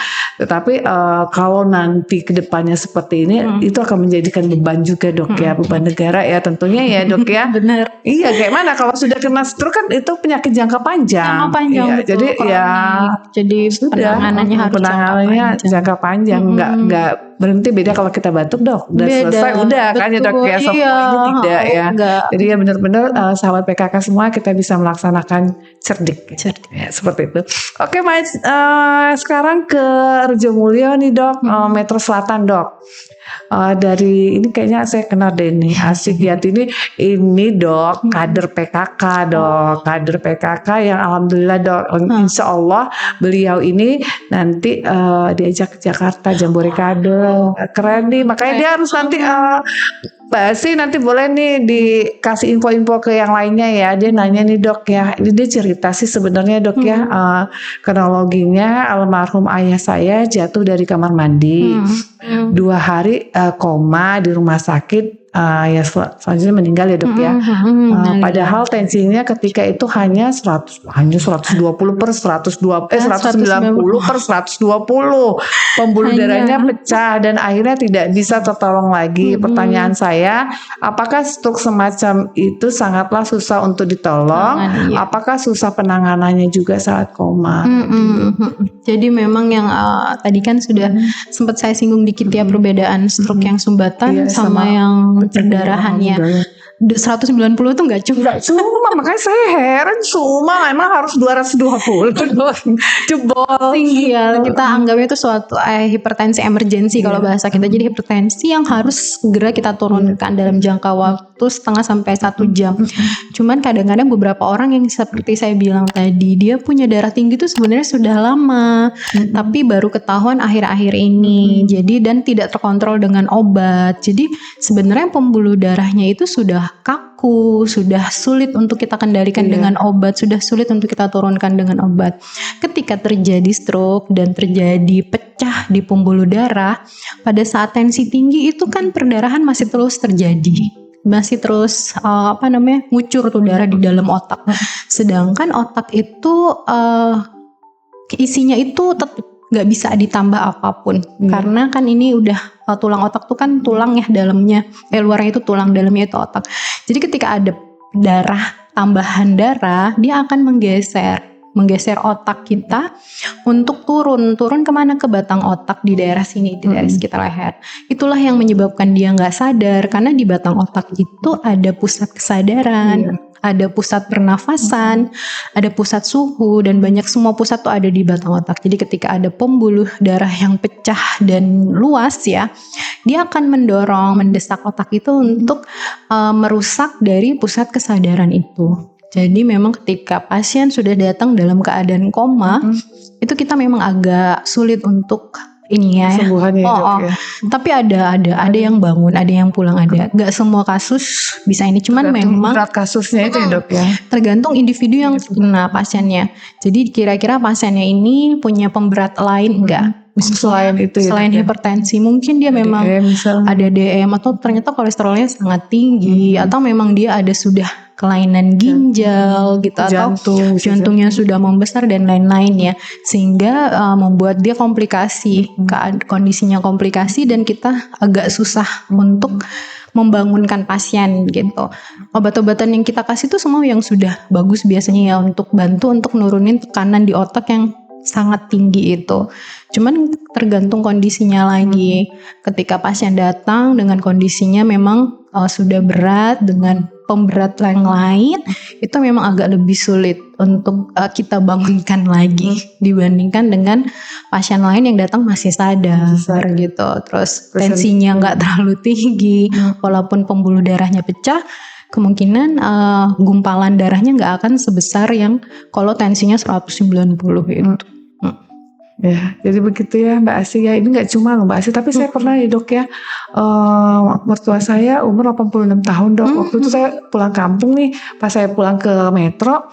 Tetapi kalau nanti kedepannya seperti ini, itu akan menjadikan beban juga dok ya, beban negara ya tentunya ya dok ya. Benar. Iya, kayak mana kalau sudah kena stroke kan itu penyakit jangka panjang. Jangka panjang, Iya, betul. jadi Kronik. ya Jadi sudah penanganannya harus jangka panjang, nggak berhenti. Beda kalau kita batuk dok, udah Beda, selesai udah kan ya dok betul, ya, iya. semuanya tidak ya. Enggak. Jadi ya benar-benar sahabat PKK semua kita bisa melaksanakan cerdik. Cerdik. Ya, seperti itu. Oke, Mas, sekarang ke Rejo Mulyo nih dok, Metro Selatan dok. Dari ini kayaknya saya kenal deh nih, Asik Yati ini dok kader PKK dok, kader PKK yang alhamdulillah dok, insya Allah beliau ini nanti diajak ke Jakarta Jambore Kado, keren nih, makanya dia harus nanti Mbak Asih nanti boleh nih dikasih info-info ke yang lainnya ya. Dia nanya nih dok ya, ini dia cerita sih sebenarnya dok ya, kronologinya almarhum ayah saya jatuh dari kamar mandi, 2 hari koma di rumah sakit, ya selanjutnya meninggal ya dok ya. Padahal tensinya ketika itu hanya 120 per 190 per 120, pembuluh darahnya pecah dan akhirnya tidak bisa tertolong lagi. Pertanyaan saya, apakah stroke semacam itu sangatlah susah untuk ditolong? Iya. Apakah susah penanganannya juga saat koma? Jadi memang yang tadi kan sudah sempat saya singgung dikit ya, perbedaan stroke yang sumbatan Iya, sama sama yang perdarahannya. 190 tuh nggak cuma. Cuma makanya saya heran, cuma memang harus 220 jebol. Tinggi ya, kita anggapnya itu suatu hipertensi emergensi kalau bahasa kita. Jadi hipertensi yang harus segera kita turunkan dalam jangka waktu setengah sampai 1 jam. Cuman kadang-kadang beberapa orang yang seperti saya bilang tadi, dia punya darah tinggi itu sebenarnya sudah lama, tapi baru ketahuan akhir-akhir ini. Jadi dan tidak terkontrol dengan obat. Jadi sebenarnya pembuluh darahnya itu sudah kaku, sudah sulit untuk kita kendalikan dengan obat, sudah sulit untuk kita turunkan dengan obat. Ketika terjadi stroke dan terjadi pecah di pembuluh darah, pada saat tensi tinggi itu kan perdarahan masih terus terjadi. Masih terus ngucur tuh darah di dalam otak. Sedangkan otak itu isinya itu tetap nggak bisa ditambah apapun, karena kan ini udah tulang otak tuh kan tulang ya dalamnya, luarnya itu tulang, dalamnya itu otak. Jadi ketika ada tambahan darah, dia akan menggeser otak kita untuk turun kemana, ke batang otak di daerah sini, di daerah sekitar leher. Itulah yang menyebabkan dia nggak sadar, karena di batang otak itu ada pusat kesadaran, ada pusat pernafasan, ada pusat suhu, dan banyak semua pusat tuh ada di batang otak. Jadi ketika ada pembuluh darah yang pecah dan luas ya, dia akan mendesak otak itu untuk merusak dari pusat kesadaran itu. Jadi memang ketika pasien sudah datang dalam keadaan koma, itu kita memang agak sulit untuk ini ya. Kesembuhannya ya, dok ya. Tapi ada yang bangun, ada yang pulang, ada. Gak semua kasus bisa ini, cuman memang berat kasusnya itu ya dok ya. tergantung individu yang kena pasiennya. Jadi kira-kira pasiennya ini punya pemberat lain enggak? Selain itu ya, selain dok, ya? hipertensi, mungkin dia memang DM misalnya. ada DM atau ternyata kolesterolnya sangat tinggi, atau memang dia ada sudah kelainan ginjal gitu, atau Jantung bisa jantungnya sudah membesar dan lain-lain ya, sehingga membuat dia komplikasi, kondisinya komplikasi dan kita agak susah untuk membangunkan pasien gitu. Obat-obatan yang kita kasih itu semua yang sudah bagus biasanya ya, untuk bantu untuk nurunin tekanan di otak yang sangat tinggi itu. Cuman tergantung kondisinya lagi. Ketika pasien datang dengan kondisinya memang sudah berat dengan pemberat yang lain, itu memang agak lebih sulit untuk kita bangunkan lagi dibandingkan dengan pasien lain yang datang masih sadar gitu. Terus tensinya nggak terlalu tinggi, walaupun pembuluh darahnya pecah, kemungkinan gumpalan darahnya nggak akan sebesar yang kalau tensinya 190 itu. Ya, jadi begitu ya Mbak Asih ya. Ini nggak cuma loh Mbak Asih, tapi saya pernah ya dok ya, mertua saya umur 86 tahun dok. Waktu itu saya pulang kampung nih, pas saya pulang ke Metro,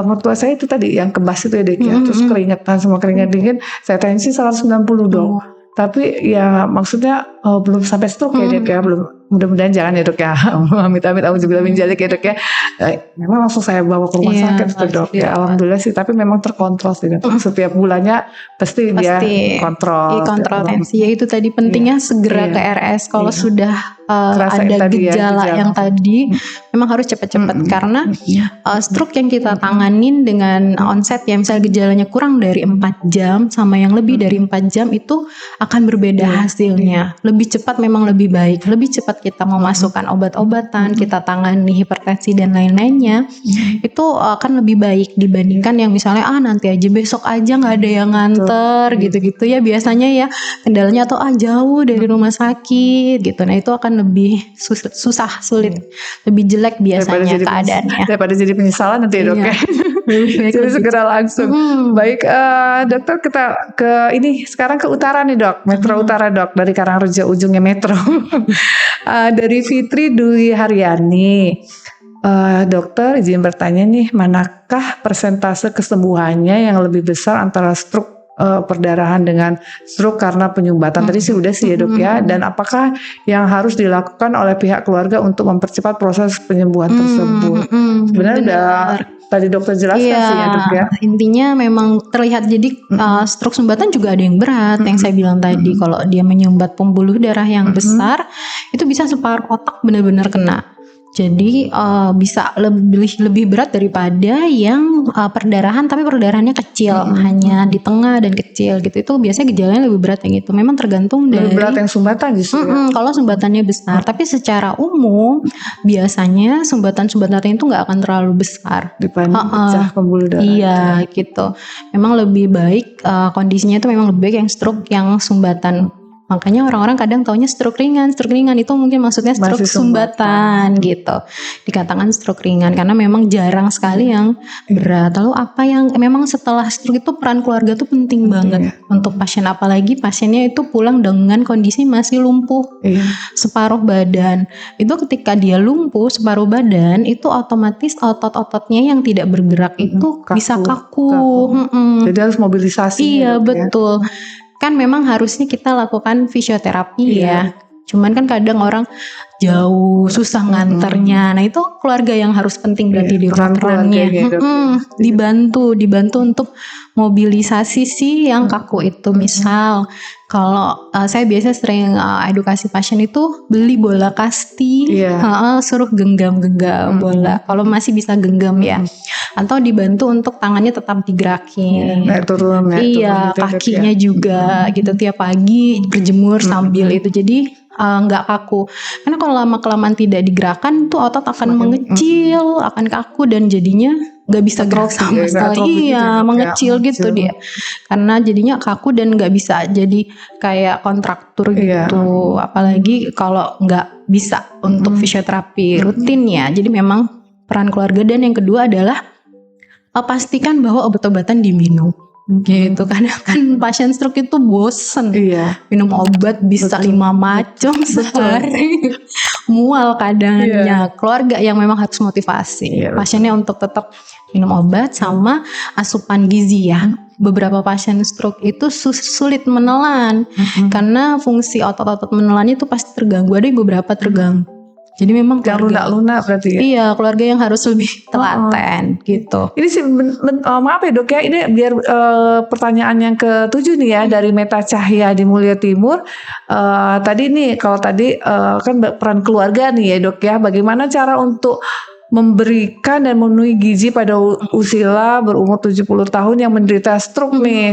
mertua saya itu tadi yang kebas itu ya dok ya, terus keringetan semua keringat dingin, saya tensi 190 dok. Tapi ya maksudnya belum sampai stroke ya dok ya, belum, mudah-mudahan jangan ya dok ya, amit-amit auzubillah min dzalik ya dok ya. Memang langsung saya bawa ke rumah sakit tuh dok ya, alhamdulillah sih, tapi memang terkontrol sih dok. Setiap bulannya pasti dia kontrol tensi ya, itu tadi pentingnya segera ke RS kalau sudah ada gejala yang tadi, memang harus cepat-cepat karena stroke yang kita tanganin dengan onset ya, misalnya gejalanya kurang dari 4 jam sama yang lebih dari 4 jam itu akan berbeda hasilnya. Lebih cepat memang lebih baik, lebih cepat kita memasukkan obat-obatan, kita tangani hipertensi dan lain-lainnya, itu akan lebih baik dibandingkan yang misalnya nanti aja, besok aja, nggak ada yang nganter gitu-gitu ya biasanya ya kendalanya, atau jauh dari rumah sakit gitu. Nah itu akan lebih sulit, lebih jelek biasanya keadaannya daripada jadi penyesalan nanti dok ya. Jadi segera langsung. Baik dokter, kita ke ini sekarang ke utara nih dok, Metro Utara dok, dari Karangrejo ujungnya Metro. Dari Fitri Dwi Haryani. Dokter izin bertanya nih, manakah persentase kesembuhannya yang lebih besar antara stroke perdarahan dengan stroke karena penyumbatan? Tadi sih udah sih ya dok ya. Dan apakah yang harus dilakukan oleh pihak keluarga untuk mempercepat proses penyembuhan tersebut? Sebenarnya udah tadi dokter jelaskan sih ya dok ya. Intinya memang terlihat, jadi stroke sumbatan juga ada yang berat, yang saya bilang tadi, kalau dia menyumbat pembuluh darah yang besar, itu bisa separuh otak benar-benar kena. Jadi bisa lebih berat daripada yang perdarahan tapi perdarahannya kecil, hanya di tengah dan kecil gitu. Itu biasanya gejalanya lebih berat yang itu. Memang tergantung dari berat yang sumbatan justru. Kalau sumbatannya besar, tapi secara umum biasanya sumbatan-sumbatan itu nggak akan terlalu besar dibanding pecah pembuluh darah. Iya gitu. Memang lebih baik kondisinya itu memang lebih baik yang stroke yang sumbatan. Makanya orang-orang kadang taunya stroke ringan itu mungkin maksudnya stroke sumbatan gitu. Dikatakan stroke ringan karena memang jarang sekali yang berat. Lalu apa yang memang setelah stroke itu peran keluarga tuh penting banget untuk pasien, apalagi pasiennya itu pulang dengan kondisi masih lumpuh separuh badan. Itu ketika dia lumpuh separuh badan, itu otomatis otot-ototnya yang tidak bergerak itu bisa kaku. Jadi harus mobilisasi. Iya betul. Kan memang harusnya kita lakukan fisioterapi ya. Cuman kan kadang orang jauh, susah nganternya. Nah itu keluarga yang harus penting berarti di perannya. Dibantu untuk mobilisasi si yang kaku itu. Misal kalau saya biasa sering edukasi pasien itu beli bola kasti, suruh genggam bola. Kalau masih bisa genggam ya. Atau dibantu untuk tangannya tetap digerakin. Turun kakinya juga gitu tiap pagi berjemur sambil itu. Jadi nggak kaku. Karena kalau lama-kelamaan tidak digerakkan tuh otot akan mengecil, akan kaku dan jadinya nggak bisa gerak sama sekali. Mengecil gitu dia. Karena jadinya kaku dan nggak bisa jadi kayak kontraktur gitu. Apalagi kalau nggak bisa untuk fisioterapi rutin ya. Jadi memang peran keluarga. Dan yang kedua adalah pastikan bahwa obat-obatan diminum. gitu. Kadang kan pasien stroke itu bosen Iya. minum obat bisa 5 macam sehari, mual kadangnya. Keluarga yang memang harus motivasi Iya, betul. pasiennya untuk tetap minum obat sama asupan gizi ya. Beberapa pasien stroke itu sulit menelan karena fungsi otot-otot menelannya itu pasti terganggu. Ada yang beberapa terganggu. Jadi memang Yang keluarga, lunak-lunak berarti ya. iya, keluarga yang harus lebih telaten gitu. Ini sih maaf ya dok ya, ini biar pertanyaan yang ke-7 nih ya dari Meta Cahya di Mulia Timur. Tadi nih kalau tadi kan peran keluarga nih ya dok ya, bagaimana cara untuk memberikan dan memenuhi gizi pada Usila berumur 70 tahun yang menderita stroke nih.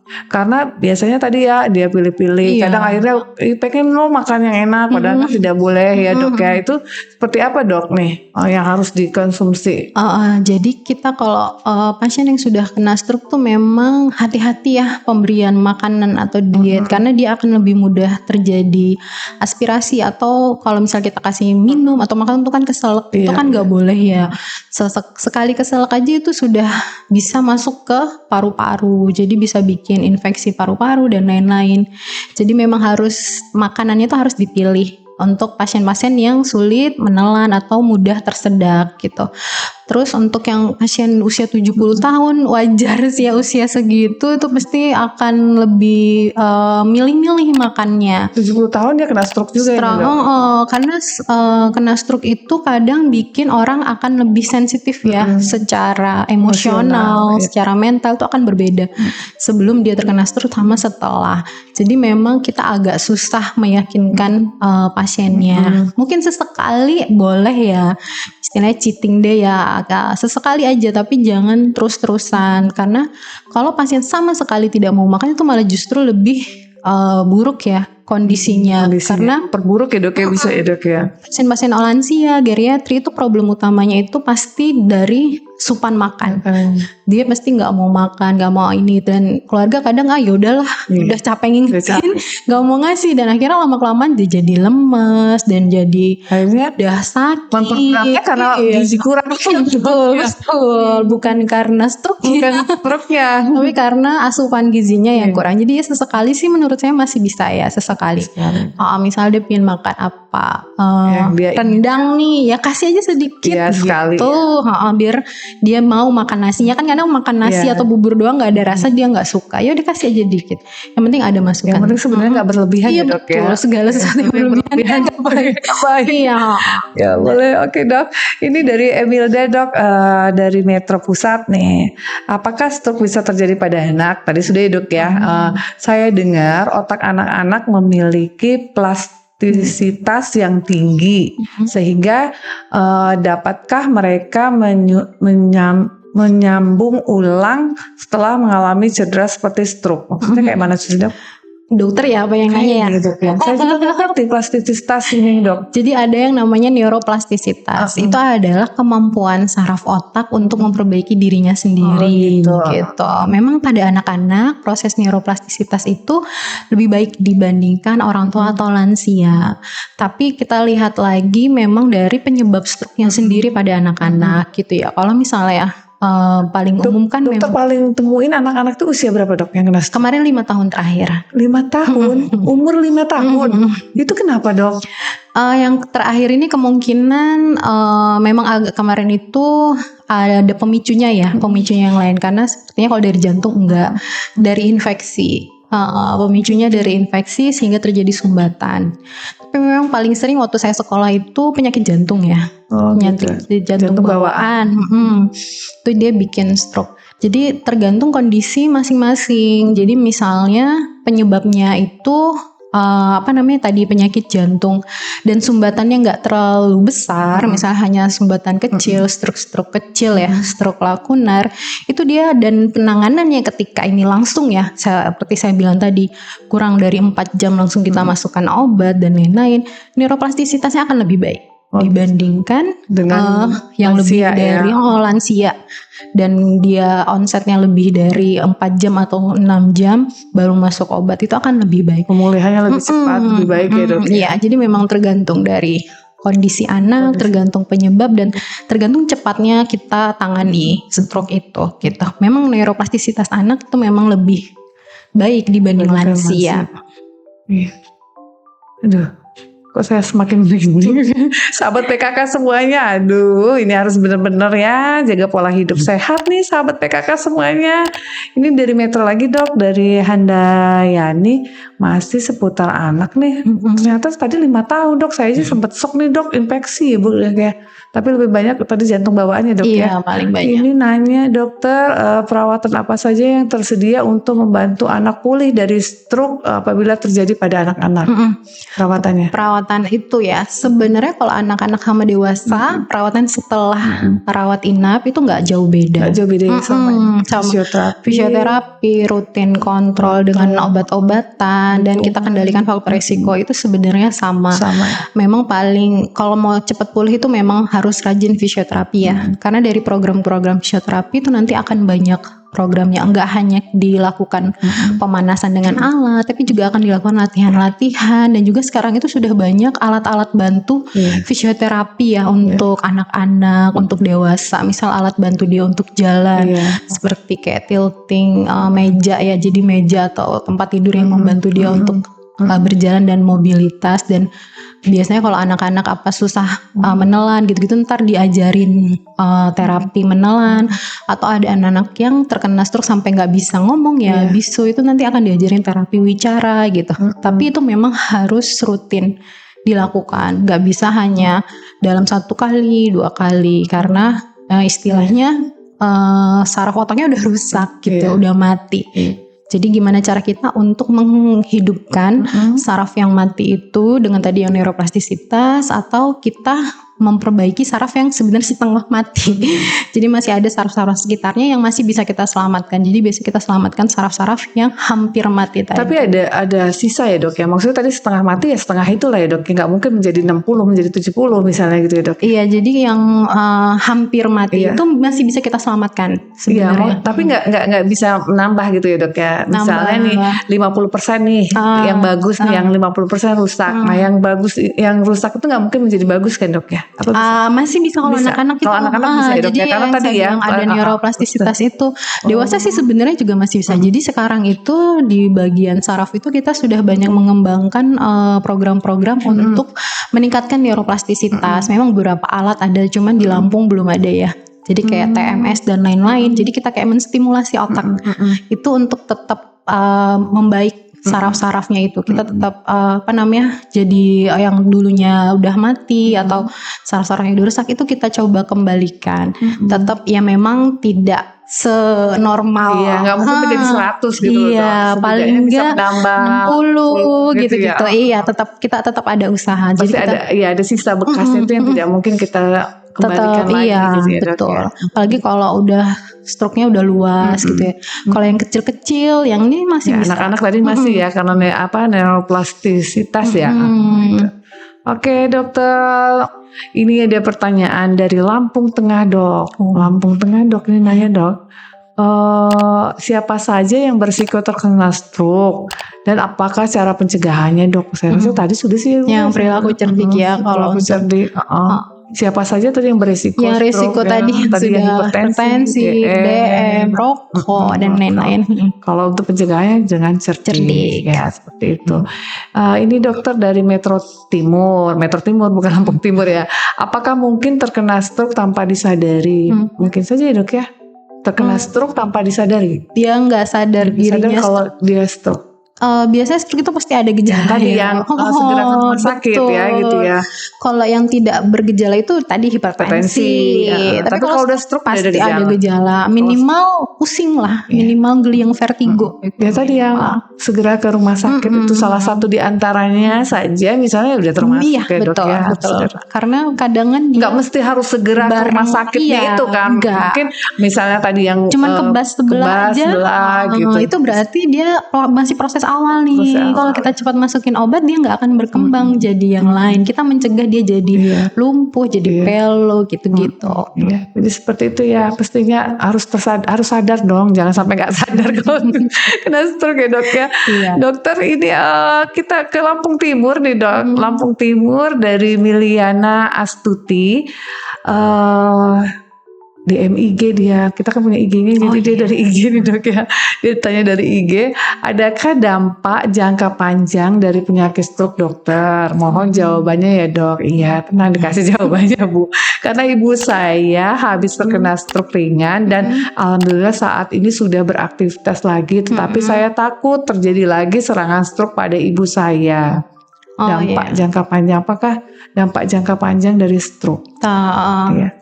Karena biasanya tadi ya dia pilih-pilih, Iya. kadang akhirnya pengen lo makan yang enak padahal kan tidak boleh ya dok ya. Itu seperti apa dok nih yang harus dikonsumsi? Jadi kita kalau pasien yang sudah kena stroke tuh memang hati-hati ya pemberian makanan atau diet karena dia akan lebih mudah terjadi aspirasi atau kalau misal kita kasih minum atau makan itu kan keselak, itu kan nggak boleh ya. Sekali keselak aja itu sudah bisa masuk ke paru-paru, jadi bisa bikin infeksi paru-paru dan lain-lain. Jadi memang harus makanannya itu harus dipilih untuk pasien-pasien yang sulit menelan atau mudah tersedak gitu. Terus untuk yang pasien usia 70 tahun wajar sih ya usia segitu itu pasti akan lebih milih-milih makannya. 70 tahun dia kena stroke juga ya dok? Karena kena stroke itu kadang bikin orang akan lebih sensitif ya secara emosional, secara mental itu akan berbeda sebelum dia terkena stroke sama setelah. Jadi memang kita agak susah meyakinkan pasiennya. Mungkin sesekali boleh ya, istilahnya cheating day ya, agak sesekali aja tapi jangan terus-terusan karena kalau pasien sama sekali tidak mau makan itu malah justru lebih buruk ya kondisinya. Karena perburuk ya dok ya, bisa ya dok ya. Pasien-pasien lansia, geriatri itu problem utamanya itu pasti dari supan makan. Dia pasti nggak mau makan, nggak mau ini, dan keluarga kadang yaudahlah, udah capek ngingetin, nggak mau ngasih, dan akhirnya lama-kelamaan dia jadi lemes dan jadi akhirnya udah sakit. Memperberatnya karena gizi kurang. Betul, bukan karena stroke, stroke-nya, tapi karena asupan gizinya yang kurang. Jadi ya sesekali sih menurut saya masih bisa ya sesekali. Misal dia pengen makan apa, rendang nih, ya kasih aja sedikit gitu, biar dia mau makan nasinya. Kan kadang makan nasi atau bubur doang nggak ada rasa dia nggak suka, ya udah kasih aja dikit. Yang penting ada masukan. Yang penting sebenarnya nggak berlebihan ya dok ya. Segala sesuatu yang berlebihan nggak baik. Iya. Ya boleh, oke dok. Ini dari Emilda dok, dari Metro Pusat nih. Apakah stroke bisa terjadi pada anak? Tadi sudah ya dok ya. Saya dengar otak anak-anak memiliki plastisitas yang tinggi, sehingga dapatkah mereka menyambung ulang setelah mengalami cedera seperti stroke? Maksudnya kayak mana sih dok? Dokter ya apa yang nanya ya? Gitu, ya. Saya juga nggak ngerti plastisitas ini dok. Jadi ada yang namanya neuroplastisitas. Itu adalah kemampuan saraf otak untuk memperbaiki dirinya sendiri gitu. Memang pada anak-anak proses neuroplastisitas itu lebih baik dibandingkan orang tua atau lansia. Tapi kita lihat lagi memang dari penyebab stroke-nya sendiri pada anak-anak gitu ya. Kalau misalnya paling umum kan dokter memang paling temuin anak-anak tuh usia berapa dok yang kena stroke? kemarin 5 tahun terakhir. 5 tahun? Umur 5 tahun? Itu kenapa dok? Yang terakhir ini kemungkinan memang agak kemarin itu ada pemicunya ya, pemicunya yang lain, karena sepertinya kalau dari jantung enggak, dari infeksi. Pemicunya dari infeksi sehingga terjadi sumbatan. Tapi memang paling sering waktu saya sekolah itu penyakit jantung ya, penyakit jantung bawaan. Itu dia bikin stroke. Jadi tergantung kondisi masing-masing. Jadi misalnya penyebabnya itu tadi penyakit jantung dan sumbatannya nggak terlalu besar, misalnya hanya sumbatan kecil, stroke kecil ya, stroke lakunar, itu dia, dan penanganannya ketika ini langsung ya, seperti saya bilang tadi, kurang dari 4 jam langsung kita masukkan obat dan lain-lain, neuroplastisitasnya akan lebih baik dibandingkan dengan yang lebih dari lansia, dan dia onsetnya lebih dari 4 jam atau 6 jam baru masuk obat, itu akan lebih baik. Pemulihannya lebih cepat, lebih baik ya dok. Iya, jadi memang tergantung dari kondisi anak, tergantung penyebab dan tergantung cepatnya kita tangani stroke itu gitu. Memang neuroplastisitas anak itu memang lebih baik dibanding lansia. Iya. Aduh, kok saya semakin bingung. Sahabat PKK semuanya, aduh, ini harus benar-benar ya jaga pola hidup sehat nih sahabat PKK semuanya. Ini dari Metro lagi dok, dari Handayani, masih seputar anak nih. Ternyata tadi 5 tahun dok, saya aja sempat shock nih dok, infeksi bu ya. Tapi lebih banyak tadi jantung bawaannya dok ya. Iya, paling banyak. Ini nanya dokter, perawatan apa saja yang tersedia untuk membantu anak pulih dari stroke apabila terjadi pada anak-anak? Perawatannya? Perawatan itu ya sebenarnya kalau anak-anak sama dewasa perawatan setelah rawat inap itu nggak jauh beda. Nggak jauh beda ya sama fisioterapi. Fisioterapi, rutin kontrol dengan obat-obatan dan kita kendalikan faktor resiko itu sebenarnya sama. Memang paling kalau mau cepat pulih itu memang harus rajin fisioterapi ya. Karena dari program-program fisioterapi itu nanti akan banyak programnya, enggak hanya dilakukan pemanasan dengan alat, tapi juga akan dilakukan latihan-latihan dan juga sekarang itu sudah banyak alat-alat bantu fisioterapi ya untuk anak-anak, untuk dewasa. Misal alat bantu dia untuk jalan, seperti kayak tilting meja ya, jadi meja atau tempat tidur yang membantu dia untuk berjalan dan mobilitas. Dan biasanya kalau anak-anak apa susah menelan gitu-gitu ntar diajarin terapi menelan, atau ada anak-anak yang terkena stroke sampai nggak bisa ngomong ya bisu, itu nanti akan diajarin terapi wicara gitu. Tapi itu memang harus rutin dilakukan, nggak bisa hanya dalam 1 kali 2 kali karena istilahnya saraf otaknya udah rusak gitu, udah mati. Jadi gimana cara kita untuk menghidupkan saraf yang mati itu dengan tadi yang neuroplastisitas, atau kita memperbaiki saraf yang sebenarnya setengah mati. Jadi masih ada saraf-saraf sekitarnya yang masih bisa kita selamatkan. Jadi biasanya kita selamatkan saraf-saraf yang hampir mati tadi. Tapi ada sisa ya dok ya. Maksudnya tadi setengah mati ya setengah itulah ya dok. Nggak mungkin menjadi 60 menjadi 70 misalnya gitu ya dok. Iya, jadi yang hampir mati itu masih bisa kita selamatkan sebenarnya. Iya, tapi nggak bisa menambah gitu ya dok ya. Misalnya nih 50% nih yang bagus nih, yang 50% rusak. Nah yang bagus, yang rusak itu nggak mungkin menjadi bagus kan dok ya? Masih bisa kalau anak-anak itu. Kalau anak-anak bisa ya dok jadi ya, karena tadi ya yang ada neuroplastisitas itu. Dewasa sih sebenarnya juga masih bisa. Jadi sekarang itu di bagian saraf itu kita sudah banyak mengembangkan program-program untuk meningkatkan neuroplastisitas. Memang beberapa alat ada, cuman di Lampung belum ada ya. Jadi kayak TMS dan lain-lain. Jadi kita kayak menstimulasi otak itu untuk tetap membaik saraf-sarafnya itu. Kita tetap jadi yang dulunya udah mati atau saraf-saraf yang udah rusak itu kita coba kembalikan. Tetap ya memang tidak senormal. Iya, nggak mungkin menjadi 100 gitu. Iya, paling enggak 60 gitu-gitu. Iya, kita tetap ada usaha. Pasti jadi ada sisa bekasnya itu yang tidak mungkin kita kembalikan lagi gitu ya, betul. Ya. Apalagi kalau udah stroke-nya udah luas gitu ya. Kalau yang kecil-kecil, yang ini masih bisa. Anak-anak tadi masih ya karena neuroplastisitas ya. Gitu. Oke dokter, ini ada pertanyaan dari Lampung Tengah dok. Lampung Tengah dok ini nanya dok, siapa saja yang berisiko terkena stroke dan apakah cara pencegahannya dok? Saya rasa tadi sudah sih. Yang perilaku cerdik ya kalau untuk cerdik. Siapa saja tadi yang berisiko? Yang risiko tadi yang sudah hipertensi, DM, rokok dan lain-lain. Kalau untuk pencegahannya jangan cerdik. Ya seperti itu. Ini dokter dari Metro Timur bukan Lampung Timur ya. Apakah mungkin terkena stroke tanpa disadari? Mungkin saja ya dok ya. Terkena stroke tanpa disadari. Dia nggak sadar dirinya kalau dia stroke. Biasanya stroke itu pasti ada gejala tadi yang segera ke rumah sakit betul. Ya gitu ya. Kalau yang tidak bergejala itu tadi hipertensi. Ya. Tapi kalau udah stroke pasti ada gejala. Minimal pusing lah, minimal geliang vertigo. Ya tadi yang segera ke rumah sakit itu salah satu di antaranya saja, misalnya udah termasuk ya dok ya. Betul. Karena kadang nggak mesti harus segera ke rumah sakitnya itu kan. Mungkin misalnya tadi yang cuman kebas sebelah aja. Gitu. Itu berarti dia masih proses awal nih. Fase awal. Kalau kita cepat masukin obat dia nggak akan berkembang jadi yang lain. Kita mencegah dia jadi lumpuh, jadi pelo gitu-gitu. Iya, jadi seperti itu ya. Pastinya harus sadar dong, jangan sampai nggak sadar kalau kena stroke ya dok ya. Iya. Dokter ini kita ke Lampung Timur nih dok. Lampung Timur dari Miliana Astuti. Di MIG dia, kita kan punya IG-nya, jadi dia dari IG nih dok ya. Dia tanya dari IG, adakah dampak jangka panjang dari penyakit stroke dokter? Mohon jawabannya ya dok. Iya, tenang dikasih jawabannya Bu. Karena ibu saya habis terkena stroke ringan dan alhamdulillah saat ini sudah beraktivitas lagi. Tetapi saya takut terjadi lagi serangan stroke pada ibu saya. Dampak jangka panjang, apakah dampak jangka panjang dari stroke?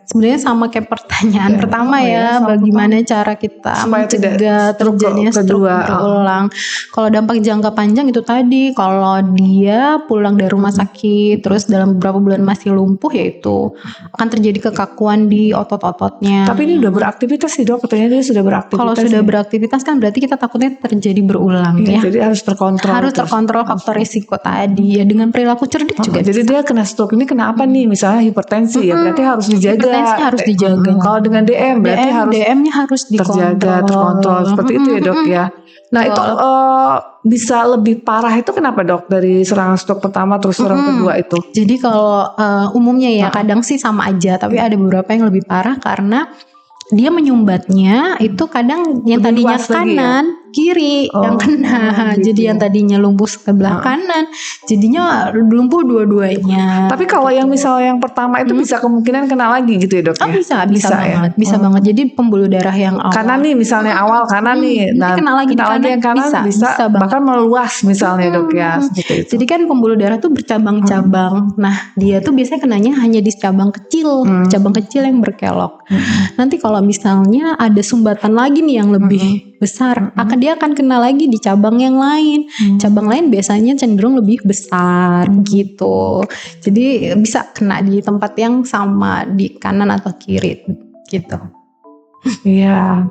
Sebenarnya sama kayak pertanyaan pertama ya, bagaimana cara kita supaya mencegah terjadinya stroke berulang. Kalau dampak jangka panjang itu tadi, kalau dia pulang dari rumah sakit terus dalam beberapa bulan masih lumpuh, yaitu akan terjadi kekakuan di otot-ototnya. Tapi ini udah beraktivitas sih dok, katanya dia sudah beraktivitas. Kalau sudah beraktivitas kan berarti kita takutnya terjadi berulang ya. Jadi harus terkontrol. Harus terkontrol faktor risiko tadi ya, dengan perilaku cerdik juga. Jadi dia kena stroke ini kenapa nih? Misalnya hipertensi ya, berarti harus dijaga. Hipertensi harus dijaga. Kalau dengan DM berarti DM-nya harus terkontrol seperti itu ya dok ya. Nah itu bisa lebih parah itu kenapa dok, dari serangan stroke pertama terus serangan kedua itu? Jadi kalau umumnya ya kadang sih sama aja, tapi ada beberapa yang lebih parah karena dia menyumbatnya itu kadang yang lebih tadinya kanan kiri yang kena. Gitu. Jadi yang tadinya lumpuh sebelah kanan jadinya lumpuh dua-duanya. Tapi kalau yang misalnya yang pertama itu bisa kemungkinan kena lagi gitu ya dok ya? Bisa banget, ya? bisa banget. Jadi pembuluh darah yang awal kanan nih misalnya awal kanan nih, nah kena lagi yang kanan bisa banget. bahkan meluas misalnya dok ya. Seperti itu. Jadi kan pembuluh darah tuh bercabang-cabang. Nah dia tuh biasanya kenanya hanya di cabang kecil, cabang kecil yang berkelok. Nanti kalau misalnya ada sumbatan lagi nih yang lebih besar, dia akan kena lagi di cabang yang lain. Cabang lain biasanya cenderung lebih besar gitu. Jadi bisa kena di tempat yang sama, di kanan atau kiri gitu. Iya.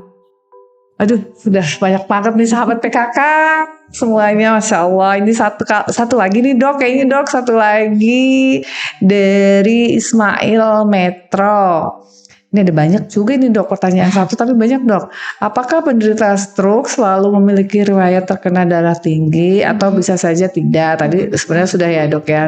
Aduh, sudah banyak banget nih sahabat PKK. Semuanya Masya Allah. Ini satu lagi nih dok. Kayaknya dok satu lagi dari Ismail Metro. Ini ada banyak juga nih dok pertanyaan satu, tapi banyak dok. Apakah penderita stroke selalu memiliki riwayat terkena darah tinggi atau bisa saja tidak? Tadi sebenarnya sudah ya dok ya.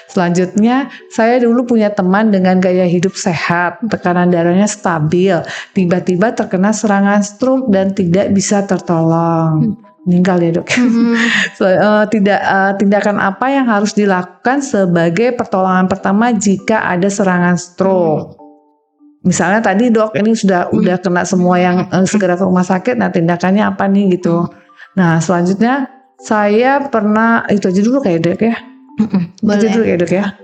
Selanjutnya, saya dulu punya teman dengan gaya hidup sehat, tekanan darahnya stabil, tiba-tiba terkena serangan stroke dan tidak bisa tertolong. Meninggal ya dok. Tindakan apa yang harus dilakukan sebagai pertolongan pertama jika ada serangan stroke? Misalnya tadi dok ini udah kena semua yang segera ke rumah sakit, nah tindakannya apa nih gitu. Nah selanjutnya saya pernah itu aja dulu kayak dok ya. Boleh. Dulu ya dok ya.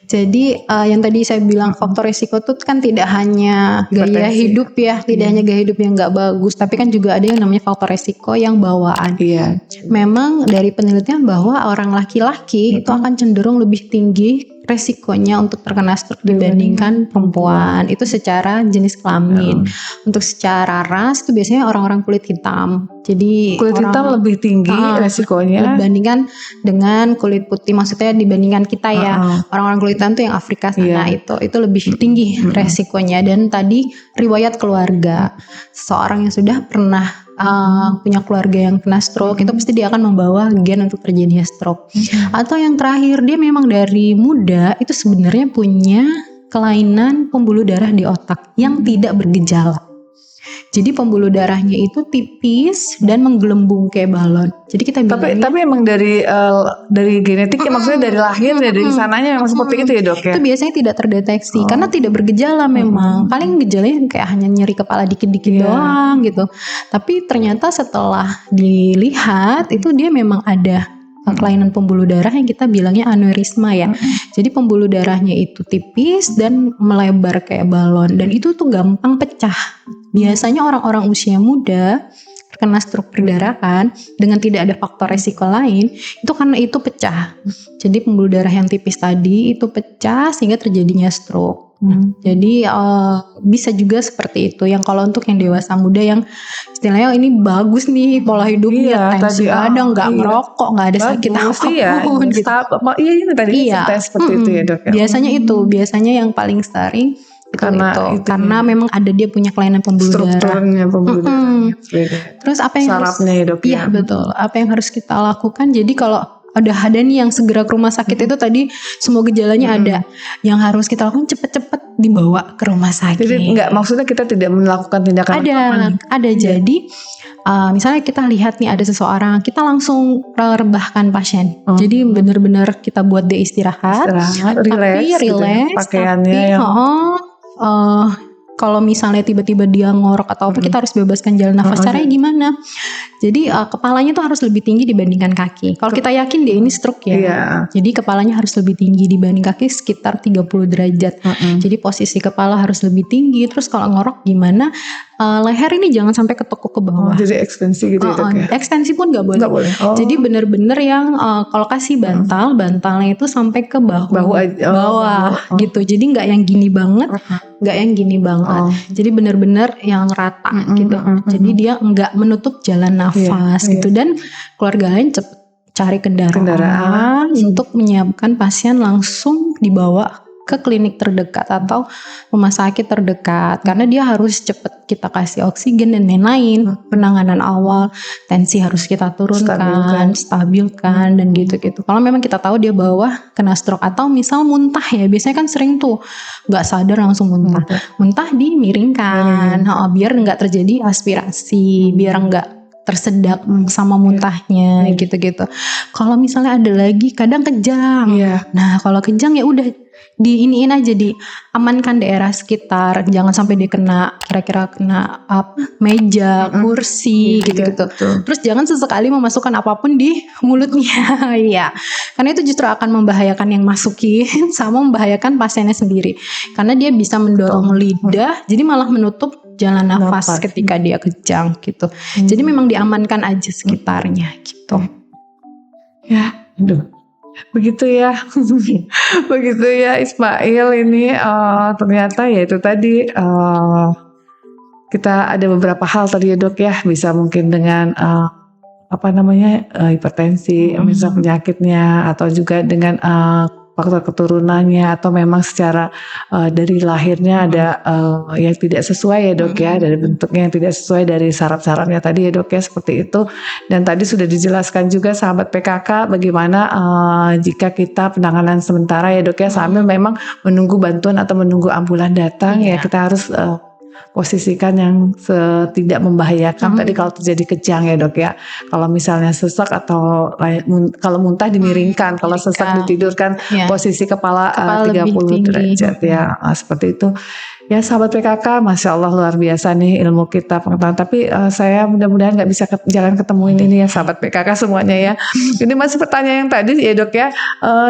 Jadi yang tadi saya bilang faktor risiko itu kan tidak hanya gaya hidup ya, tidak hanya gaya hidup yang nggak bagus, tapi kan juga ada yang namanya faktor risiko yang bawaan. Iya. Memang dari penelitian bahwa orang laki-laki itu akan cenderung lebih tinggi resikonya untuk terkena stroke dibandingkan perempuan. Itu secara jenis kelamin. Untuk secara ras itu biasanya orang-orang kulit hitam. Jadi kulit hitam lebih tinggi resikonya dibandingkan dengan kulit putih. Maksudnya dibandingkan kita ya. Orang-orang kulit hitam tuh yang Afrika sana itu lebih tinggi resikonya. Dan tadi riwayat keluarga. Seorang yang sudah pernah punya keluarga yang kena stroke itu pasti dia akan membawa gen untuk terjadinya stroke. Atau yang terakhir, dia memang dari muda itu sebenarnya punya kelainan pembuluh darah di otak yang tidak bergejala. Jadi pembuluh darahnya itu tipis dan menggelembung kayak balon. Jadi kita bilangnya, tapi emang dari genetik ya, maksudnya dari lahir dari sananya memang seperti itu ya dok ya. Itu biasanya tidak terdeteksi karena tidak bergejala memang. Paling gejalanya kayak hanya nyeri kepala dikit-dikit doang gitu. Tapi ternyata setelah dilihat itu dia memang ada kelainan pembuluh darah yang kita bilangnya aneurisma ya. Jadi pembuluh darahnya itu tipis dan melebar kayak balon dan itu tuh gampang pecah. Biasanya orang-orang usia muda terkena stroke perdarahan dengan tidak ada faktor resiko lain, itu karena itu pecah. Jadi pembuluh darah yang tipis tadi itu pecah sehingga terjadinya stroke. Jadi bisa juga seperti itu. Yang kalau untuk yang dewasa muda yang istilahnya ini bagus nih pola hidupnya, tensi ada, nggak ngerokok, nggak ada sakit apapun. Gitu. Iya ini tadi seperti itu ya dok. Biasanya biasanya yang paling sering karena memang ada dia punya kelainan pembuluh darah. Strukturnya pembuluh darah. Terus apa yang sarafnya ya dok? Iya betul. Apa yang harus kita lakukan? Jadi kalau ada nih yang segera ke rumah sakit itu tadi semua gejalanya ada, yang harus kita lakukan cepet-cepet dibawa ke rumah sakit. Jadi maksudnya kita tidak melakukan tindakan ada. Jadi misalnya kita lihat nih ada seseorang, kita langsung rebahkan pasien. Jadi benar-benar kita buat dia istirahat, relax, pakaiannya kalau misalnya tiba-tiba dia ngorok atau apa, kita harus bebaskan jalan nafas. Caranya gimana? Jadi kepalanya tuh harus lebih tinggi dibandingkan kaki. Kalau kita yakin dia ini stroke ya, jadi kepalanya harus lebih tinggi dibanding kaki sekitar 30 derajat. Jadi posisi kepala harus lebih tinggi. Terus kalau ngorok gimana? Leher ini jangan sampai ketekuk ke bawah. Jadi ekstensi gitu ya? Ekstensi pun nggak boleh. Jadi bener-bener yang kalau kasih bantalnya itu sampai ke bawah gitu. Jadi nggak yang gini banget, Jadi bener-bener yang rata gitu. Jadi dia nggak menutup jalan nafas gitu. Dan keluarga lain cepet cari kendaraan untuk menyiapkan pasien langsung dibawa ke klinik terdekat atau rumah sakit terdekat, karena dia harus cepet kita kasih oksigen dan lain-lain. Penanganan awal, tensi harus kita turunkan, stabilkan dan gitu-gitu. Kalau memang kita tahu dia kena stroke atau misal muntah ya, biasanya kan sering tuh nggak sadar langsung muntah dimiringkan, biar nggak terjadi aspirasi, biar nggak tersedak sama muntahnya gitu-gitu. Kalau misalnya ada lagi kadang kejang, nah kalau kejang ya udah diiniin aja, diamankan daerah sekitar, jangan sampai dia kira-kira kena meja, kursi gitu-gitu. Terus jangan sesekali memasukkan apapun di mulutnya, karena itu justru akan membahayakan yang masukin sama membahayakan pasiennya sendiri, karena dia bisa mendorong lidah, jadi malah menutup jalan nafas ketika dia kejang gitu. Jadi memang diamankan aja sekitarnya gitu. Begitu ya Ismail ini ternyata ya itu tadi kita ada beberapa hal tadi ya dok ya, bisa mungkin dengan hipertensi, misalnya penyakitnya, atau juga dengan faktor keturunannya, atau memang secara dari lahirnya ada yang tidak sesuai ya dok ya, dari bentuknya yang tidak sesuai dari syarat-syaratnya tadi ya dok ya, seperti itu. Dan tadi sudah dijelaskan juga sahabat PKK bagaimana jika kita penanganan sementara ya dok ya, sambil memang menunggu bantuan atau menunggu ambulan datang ya, kita harus posisikan yang tidak membahayakan. Tadi kalau terjadi kejang ya dok ya, kalau misalnya sesak atau kalau muntah dimiringkan, kalau sesak ditidurkan, posisi kepala 30 derajat ya, seperti itu ya sahabat PKK. Masya Allah luar biasa nih ilmu kita, pengetahuan. Tapi saya mudah-mudahan gak bisa jalan ketemuin ini ya sahabat PKK semuanya ya. Ini masih pertanyaan yang tadi ya dok ya,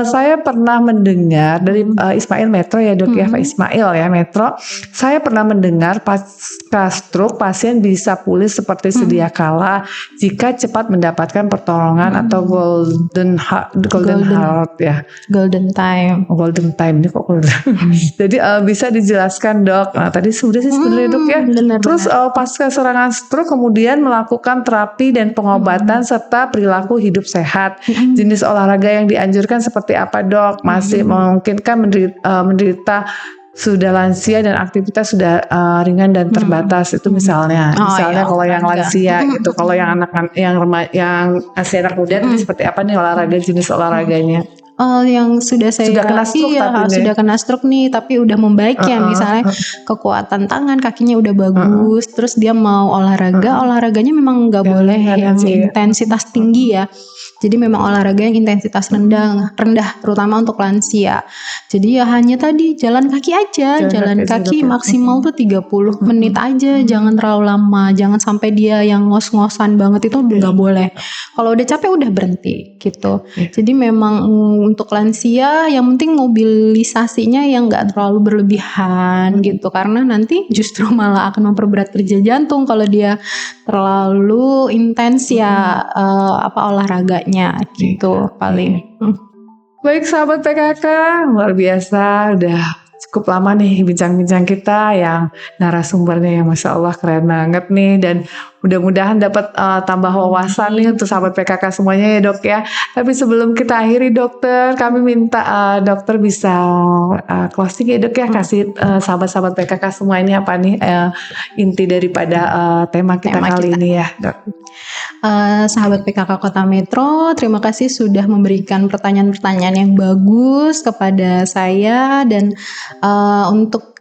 saya pernah mendengar dari Ismail Metro ya dok ya, Pak Ismail ya Metro, saya pernah mendengar pasca stroke pasien bisa pulih seperti sedia kala jika cepat mendapatkan pertolongan atau golden heart ya, golden time ini kok golden. Jadi bisa dijelaskan dok. Nah tadi sudah sih sebenarnya dok ya. Terus pasca serangan stroke kemudian melakukan terapi dan pengobatan serta perilaku hidup sehat. Jenis olahraga yang dianjurkan seperti apa dok? Masih memungkinkan menderita sudah lansia dan aktivitas sudah ringan dan terbatas itu misalnya kalau yang lansia gitu. Kalau yang yang masih anak muda itu seperti apa nih olahraga, jenis olahraganya? Yang sudah kena stroke sudah kena stroke nih tapi udah membaik ya, misalnya kekuatan tangan kakinya udah bagus, terus dia mau olahraganya memang nggak boleh yang intensitas tinggi ya. Jadi memang olahraga yang intensitas rendah terutama untuk lansia. Jadi ya hanya tadi jalan kaki aja, jalan kaki maksimal tuh 30 menit aja, jangan terlalu lama, jangan sampai dia yang ngos-ngosan banget, itu nggak boleh. Kalau udah capek udah berhenti gitu. Jadi memang untuk lansia yang penting mobilisasinya yang nggak terlalu berlebihan gitu, karena nanti justru malah akan memperberat kerja jantung kalau dia terlalu intens ya olahraganya gitu paling. Baik sahabat PKK, luar biasa udah cukup lama nih bincang-bincang kita yang narasumbernya yang Masya Allah keren banget nih, dan mudah-mudahan dapat tambah wawasan nih untuk sahabat PKK semuanya ya dok ya. Tapi sebelum kita akhiri dokter, kami minta dokter bisa closing ya dok ya, kasih sahabat-sahabat PKK semua ini apa nih inti daripada tema kita kali ini ya dok. Sahabat PKK Kota Metro, terima kasih sudah memberikan pertanyaan-pertanyaan yang bagus kepada saya, dan untuk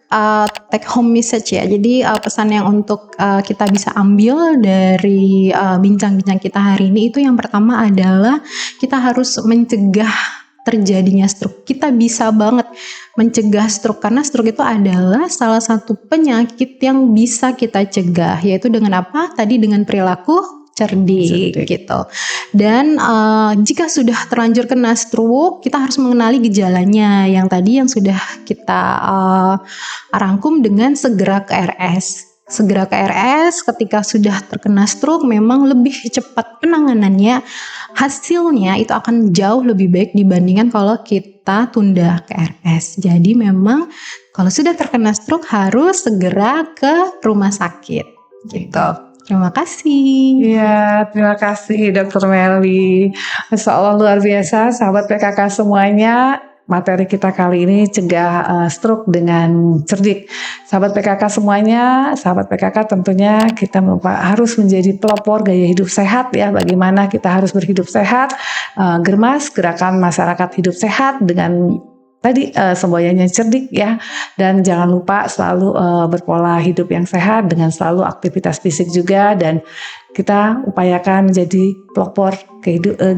take home message ya. Jadi pesan yang untuk kita bisa ambil dari bincang-bincang kita hari ini itu yang pertama adalah kita harus mencegah terjadinya stroke. Kita bisa banget mencegah stroke karena stroke itu adalah salah satu penyakit yang bisa kita cegah, yaitu dengan apa? Tadi dengan perilaku cerdik gitu. Dan jika sudah terlanjur kena stroke, kita harus mengenali gejalanya yang tadi yang sudah kita rangkum dengan segera ke RS. Segera ke RS ketika sudah terkena stroke memang lebih cepat penanganannya, hasilnya itu akan jauh lebih baik dibandingkan kalau kita tunda ke RS. Jadi memang kalau sudah terkena stroke harus segera ke rumah sakit gitu. Terima kasih. Iya, terima kasih Dr. Meli. Masya Allah luar biasa sahabat PKK semuanya. Materi kita kali ini cegah stroke dengan cerdik. Sahabat PKK semuanya, sahabat PKK tentunya kita harus menjadi pelopor gaya hidup sehat ya. Bagaimana kita harus berhidup sehat, Germas, gerakan masyarakat hidup sehat dengan tadi semboyannya cerdik ya, dan jangan lupa selalu berpola hidup yang sehat dengan selalu aktivitas fisik juga, dan kita upayakan menjadi pelopor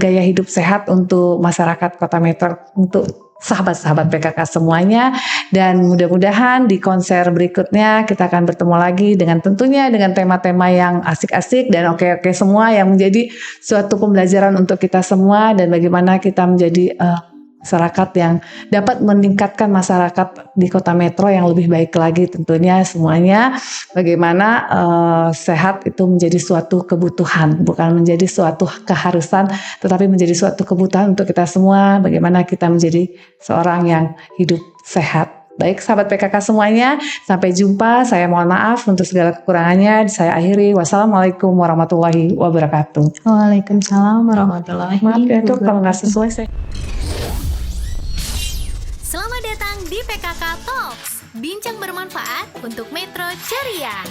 gaya hidup sehat untuk masyarakat Kota Metro, untuk sahabat-sahabat PKK semuanya. Dan mudah-mudahan di konser berikutnya kita akan bertemu lagi dengan tentunya dengan tema-tema yang asik-asik dan oke-oke semua, yang menjadi suatu pembelajaran untuk kita semua, dan bagaimana kita menjadi masyarakat yang dapat meningkatkan masyarakat di Kota Metro yang lebih baik lagi tentunya semuanya. Bagaimana sehat itu menjadi suatu kebutuhan, bukan menjadi suatu keharusan, tetapi menjadi suatu kebutuhan untuk kita semua. Bagaimana kita menjadi seorang yang hidup sehat. Baik sahabat PKK semuanya, sampai jumpa. Saya mohon maaf untuk segala kekurangannya. Saya akhiri. Wassalamualaikum warahmatullahi wabarakatuh. Waalaikumsalam warahmatullahi wabarakatuh. Maaf ya dok kalau nggak sesuai saya. Selamat datang di PKK Talks, bincang bermanfaat untuk Metro Ceria.